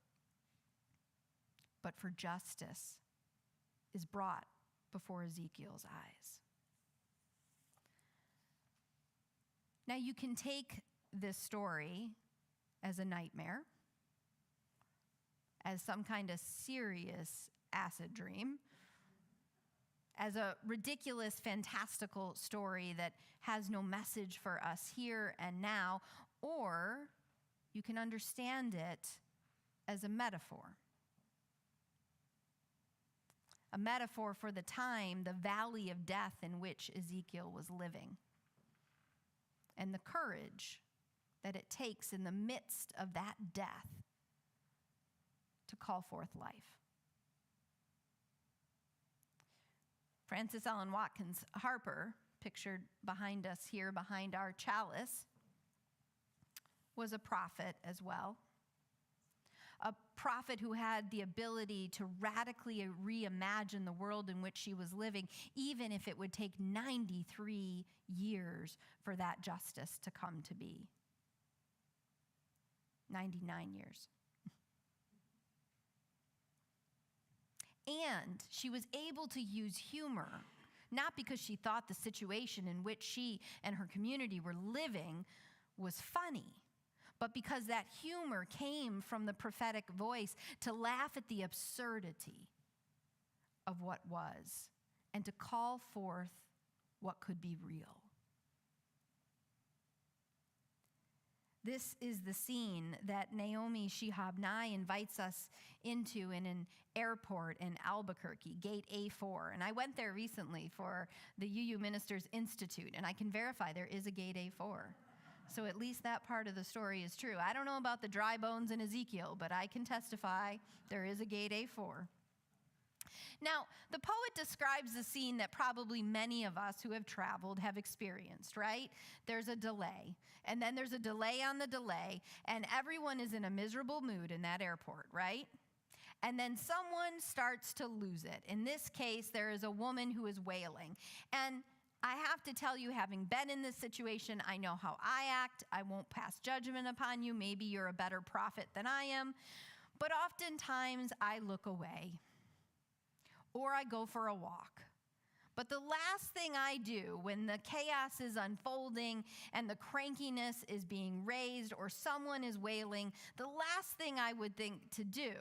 but for justice, is brought before Ezekiel's eyes. Now you can take this story as a nightmare, as some kind of serious acid dream, as a ridiculous, fantastical story that has no message for us here and now, or you can understand it as a metaphor for the time, the valley of death in which Ezekiel was living, and the courage that it takes in the midst of that death to call forth life. Frances Ellen Watkins Harper, pictured behind us here, behind our chalice, was a prophet as well. A prophet who had the ability to radically reimagine the world in which she was living, even if it would take 93 years for that justice to come to be. 99 years. And she was able to use humor, not because she thought the situation in which she and her community were living was funny, but because that humor came from the prophetic voice to laugh at the absurdity of what was and to call forth what could be real. This is the scene that Naomi Shihab Nye invites us into in an airport in Albuquerque, gate A4. And I went there recently for the UU Ministers Institute, and I can verify there is a gate A4. So at least that part of the story is true. I don't know about the dry bones in Ezekiel, but I can testify there is a gate A4. Now, the poet describes the scene that probably many of us who have traveled have experienced, right? There's a delay, and then there's a delay on the delay, and everyone is in a miserable mood in that airport, right? And then someone starts to lose it. In this case, there is a woman who is wailing. And I have to tell you, having been in this situation, I know how I act. I won't pass judgment upon you. Maybe you're a better prophet than I am. But oftentimes, I look away. Or I go for a walk. But the last thing I do when the chaos is unfolding and the crankiness is being raised or someone is wailing, the last thing I would think to do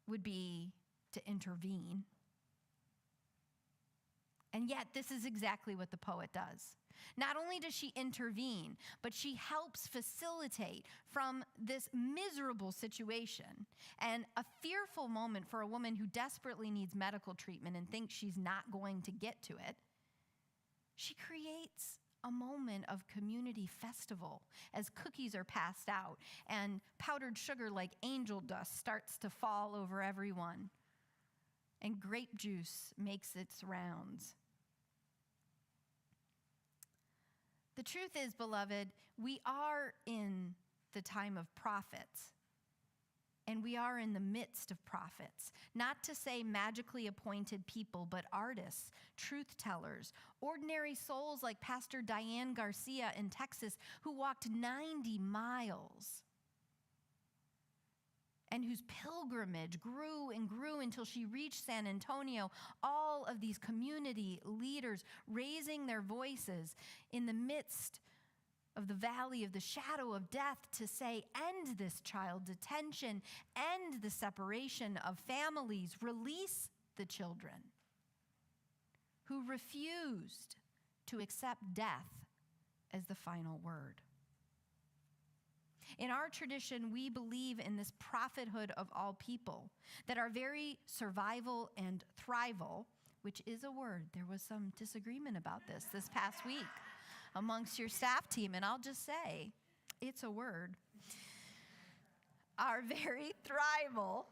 would be to intervene. And yet, this is exactly what the poet does. Not only does she intervene, but she helps facilitate from this miserable situation and a fearful moment for a woman who desperately needs medical treatment and thinks she's not going to get to it. She creates a moment of community festival as cookies are passed out and powdered sugar like angel dust starts to fall over everyone, and grape juice makes its rounds. The truth is, beloved, we are in the time of prophets, and we are in the midst of prophets, not to say magically appointed people, but artists, truth tellers, ordinary souls like Pastor Diane Garcia in Texas, who walked 90 miles and whose pilgrimage grew and grew until she reached San Antonio. All of these community leaders raising their voices in the midst of the valley of the shadow of death to say, end this child detention, end the separation of families, release the children who refused to accept death as the final word. In our tradition, we believe in this prophethood of all people, that our very survival and thrival, which is a word, there was some disagreement about this past week amongst your staff team, and I'll just say, it's a word. Our very thrival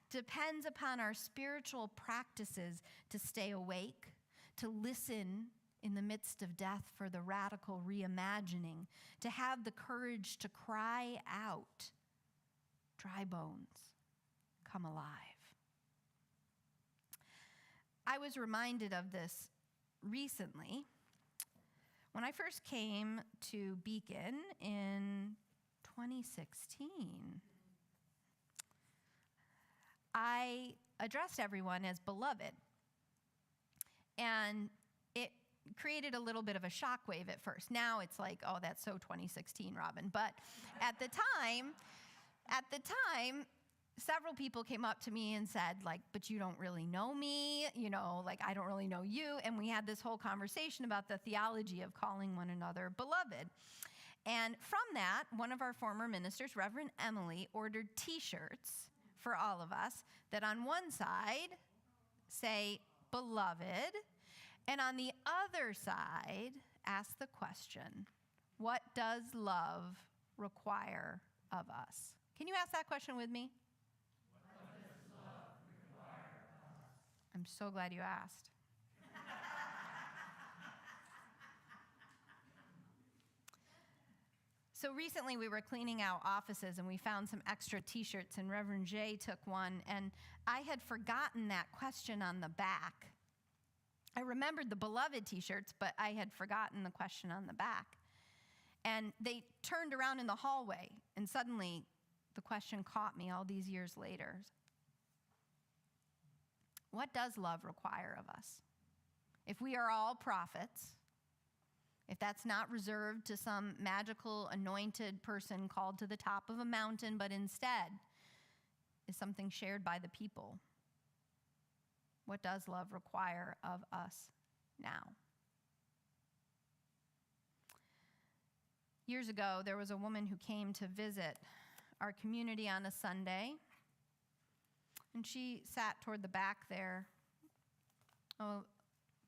depends upon our spiritual practices to stay awake, to listen in the midst of death for the radical reimagining, to have the courage to cry out, dry bones, come alive. I was reminded of this recently when I first came to Beacon in 2016. I addressed everyone as beloved, and it created a little bit of a shockwave at first. Now it's like, oh, that's so 2016, Robin. But at the time, several people came up to me and said, like, but you don't really know me, like, I don't really know you. And we had this whole conversation about the theology of calling one another beloved. And from that, one of our former ministers, Reverend Emily, ordered T-shirts for all of us that on one side say, beloved, and on the other side, ask the question, what does love require of us? Can you ask that question with me? What does love require of us? I'm so glad you asked. So recently we were cleaning out offices and we found some extra T-shirts, and Reverend Jay took one, and I had forgotten that question on the back. I remembered the beloved T-shirts, but I had forgotten the question on the back. And they turned around in the hallway, and suddenly the question caught me all these years later. what does love require of us? If we are all prophets, if that's not reserved to some magical anointed person called to the top of a mountain, but instead is something shared by the people, what does love require of us now? Years ago, there was a woman who came to visit our community on a Sunday, and she sat toward the back there,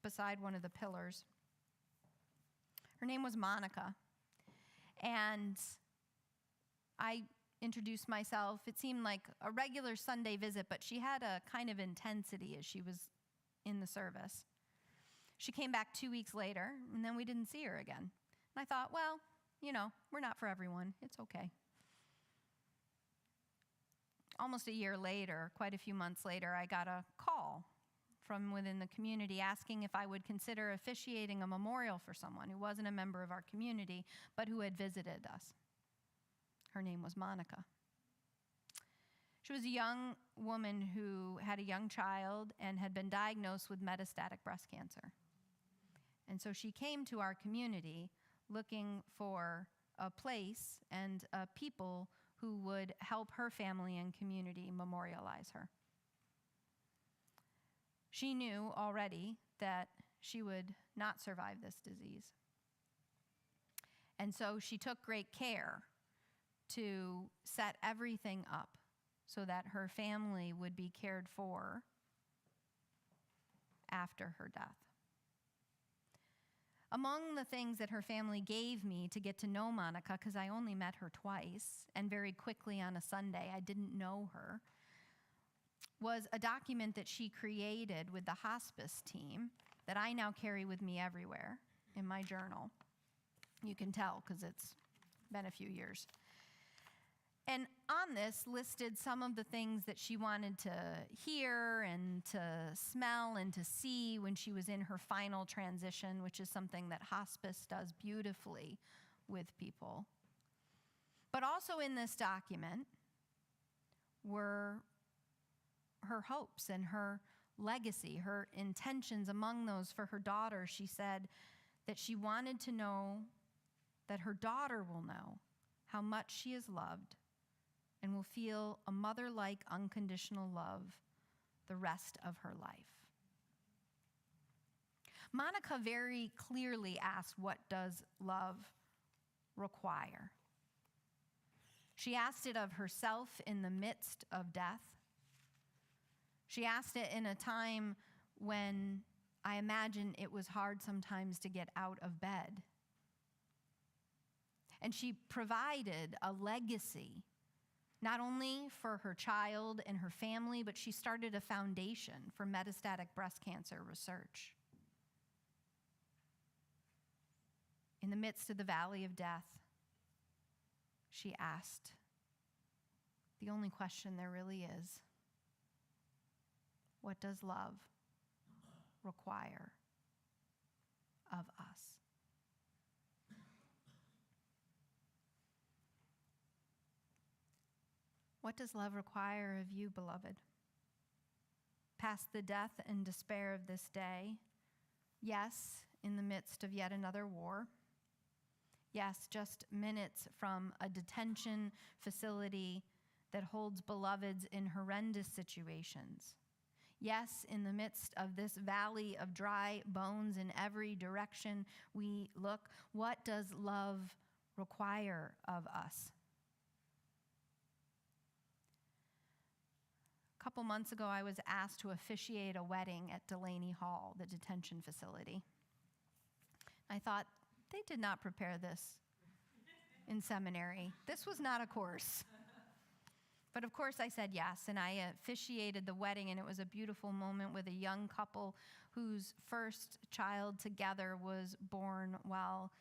beside one of the pillars. Her name was Monica, and I introduced myself. It seemed like a regular Sunday visit, but she had a kind of intensity as she was in the service. She came back 2 weeks later, and then we didn't see her again. And I thought, well, we're not for everyone. It's okay. Almost a year later, quite a few months later, I got a call from within the community asking if I would consider officiating a memorial for someone who wasn't a member of our community, but who had visited us. Her name was Monica. She was a young woman who had a young child and had been diagnosed with metastatic breast cancer. And so she came to our community looking for a place and people who would help her family and community memorialize her. She knew already that she would not survive this disease. And so she took great care to set everything up so that her family would be cared for after her death. Among the things that her family gave me to get to know Monica, because I only met her twice, and very quickly on a Sunday, I didn't know her, was a document that she created with the hospice team that I now carry with me everywhere in my journal. You can tell because it's been a few years. And on this listed some of the things that she wanted to hear and to smell and to see when she was in her final transition, which is something that hospice does beautifully with people. But also in this document were her hopes and her legacy, her intentions. Among those for her daughter, she said that she wanted to know that her daughter will know how much she is loved and will feel a mother-like unconditional love the rest of her life. Monica very clearly asked, what does love require? She asked it of herself in the midst of death. She asked it in a time when I imagine it was hard sometimes to get out of bed. And she provided a legacy, not only for her child and her family, but she started a foundation for metastatic breast cancer research. In the midst of the valley of death, she asked the only question there really is: what does love require of us? What does love require of you, beloved? Past the death and despair of this day, yes, in the midst of yet another war. Yes, just minutes from a detention facility that holds beloveds in horrendous situations. Yes, in the midst of this valley of dry bones in every direction we look, what does love require of us? A couple months ago, I was asked to officiate a wedding at Delaney Hall, the detention facility. I thought, they did not prepare this in seminary. This was not a course. But of course I said yes, and I officiated the wedding, and it was a beautiful moment with a young couple whose first child together was born while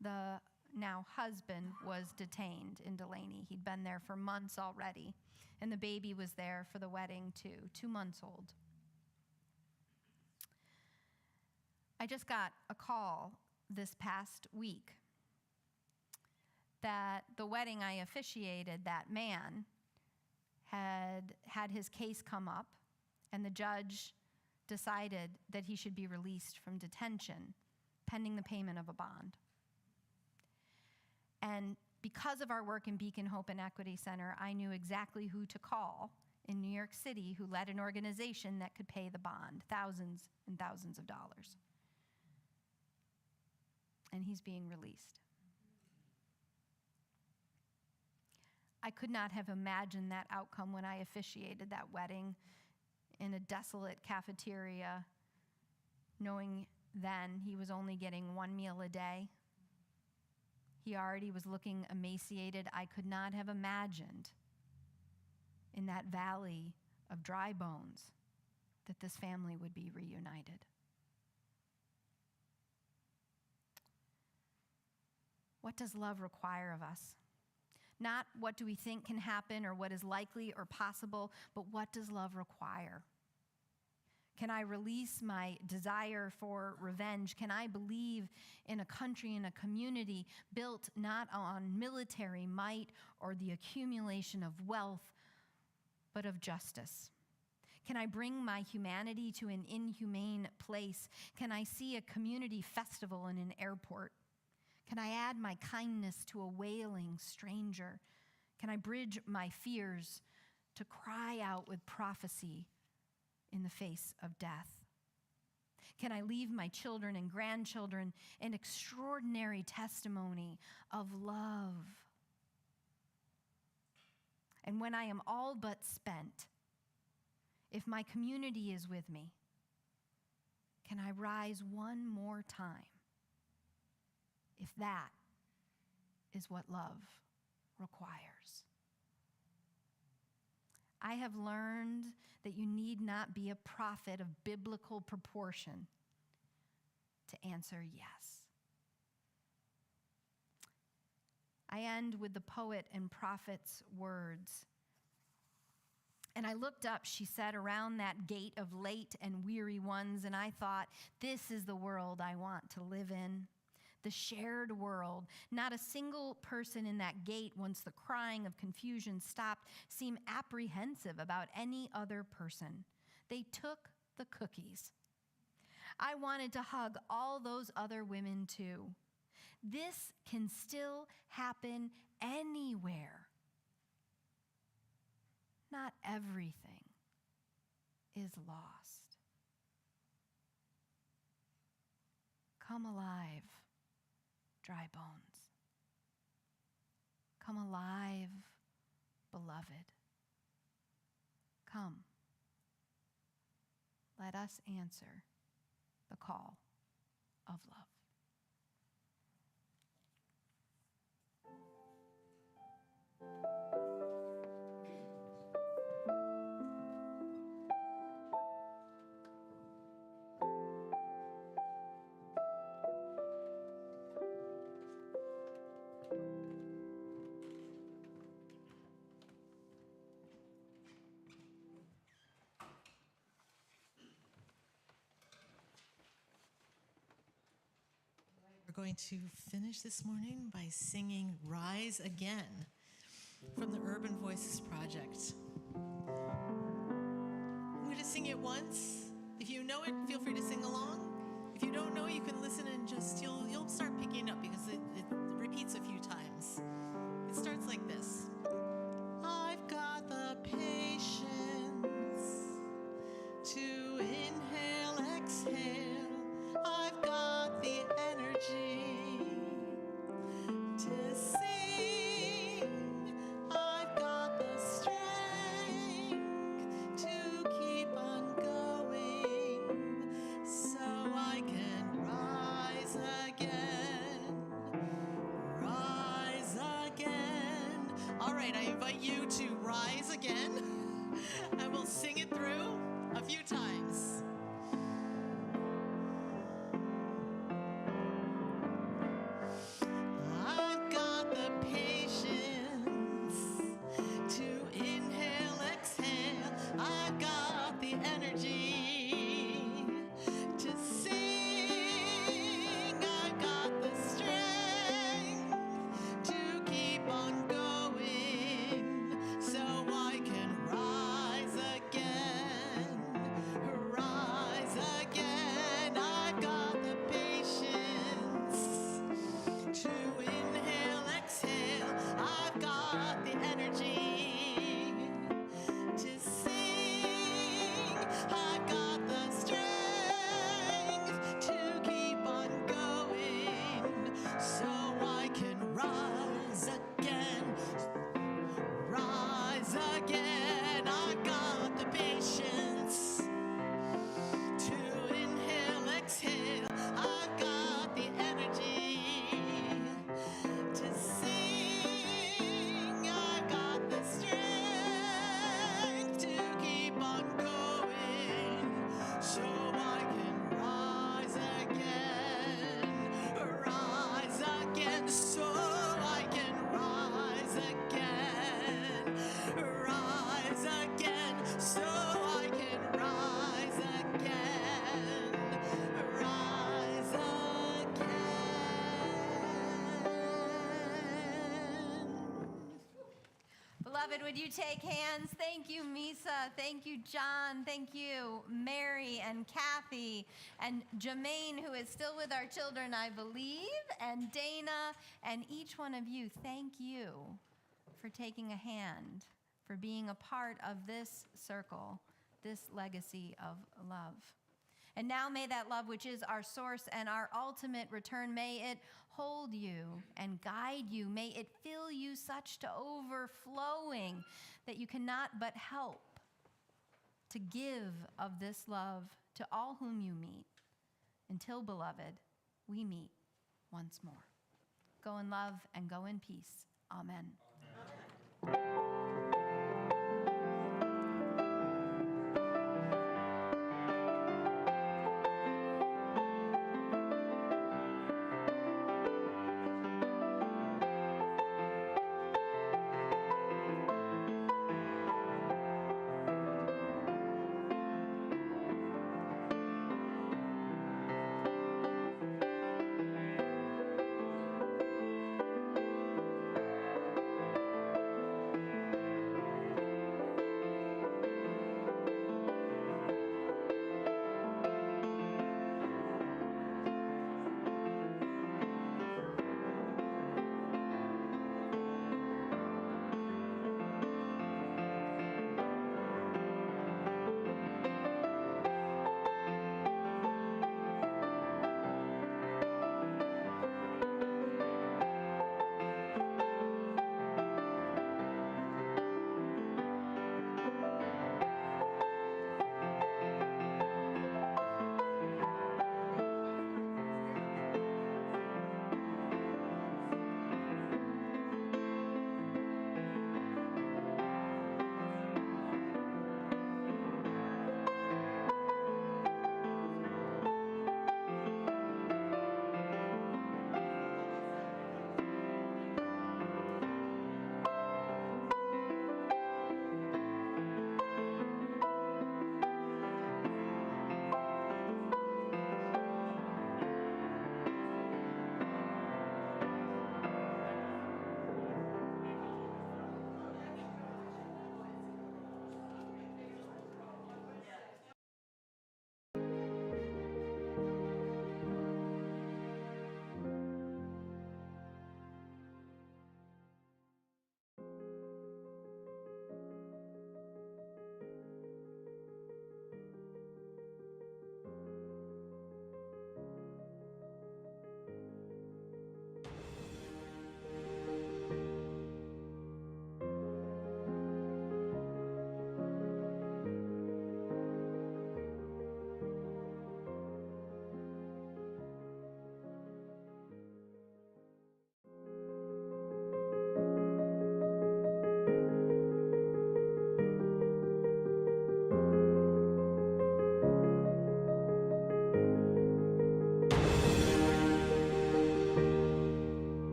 the now husband was detained in Delaney. He'd been there for months already, and the baby was there for the wedding too, 2 months old. I just got a call this past week that the wedding I officiated, that man had his case come up, and the judge decided that he should be released from detention pending the payment of a bond. And because of our work in Beacon Hope and Equity Center, I knew exactly who to call in New York City who led an organization that could pay the bond, thousands and thousands of dollars. And he's being released. I could not have imagined that outcome when I officiated that wedding in a desolate cafeteria, knowing then he was only getting one meal a day. He already was looking emaciated. I could not have imagined in that valley of dry bones that this family would be reunited. What does love require of us? Not what do we think can happen or what is likely or possible, but what does love require? Can I release my desire for revenge? Can I believe in a country and a community built not on military might or the accumulation of wealth, but of justice? Can I bring my humanity to an inhumane place? Can I see a community festival in an airport? Can I add my kindness to a wailing stranger? Can I bridge my fears to cry out with prophecy in the face of death? Can I leave my children and grandchildren an extraordinary testimony of love? And when I am all but spent, if my community is with me, can I rise one more time? If that is what love requires. I have learned that you need not be a prophet of biblical proportion to answer yes. I end with the poet and prophet's words. And I looked up, she said, around that gate of late and weary ones, and I thought, this is the world I want to live in. The shared world. Not a single person in that gate, once the crying of confusion stopped, seemed apprehensive about any other person. They took the cookies. I wanted to hug all those other women too. This can still happen anywhere. Not everything is lost. Come alive, dry bones. Come alive, beloved. Come. Let us answer the call of love. We're going to finish this morning by singing Rise Again from the Urban Voices Project. I'm going to sing it once. If you know it, feel free to sing along. If you don't know, you can listen and just, you'll start picking up because it repeats a few times. It starts like this. I've got the patience to inhale, exhale. I've got the energy to sing. I've got the strength to keep on going so I can rise again. Rise again. All right, I invite you to rise again. I will sing it through a few times. I've got the patience to inhale, exhale. I've got the energy to sing. I've got the strength to keep on going so I can rise again. Rise beloved, would you take hands? Thank you, Misa. Thank you, John. Thank you, Mary and Cathy and Jamaine, who is still with our children, I believe, and Dana, and each one of you. Thank you for taking a hand, for being a part of this circle, this legacy of love. And now may that love, which is our source and our ultimate return, may it hold you and guide you. May it fill you such to overflowing that you cannot but help to give of this love to all whom you meet, until, beloved, we meet once more. Go in love and go in peace. Amen.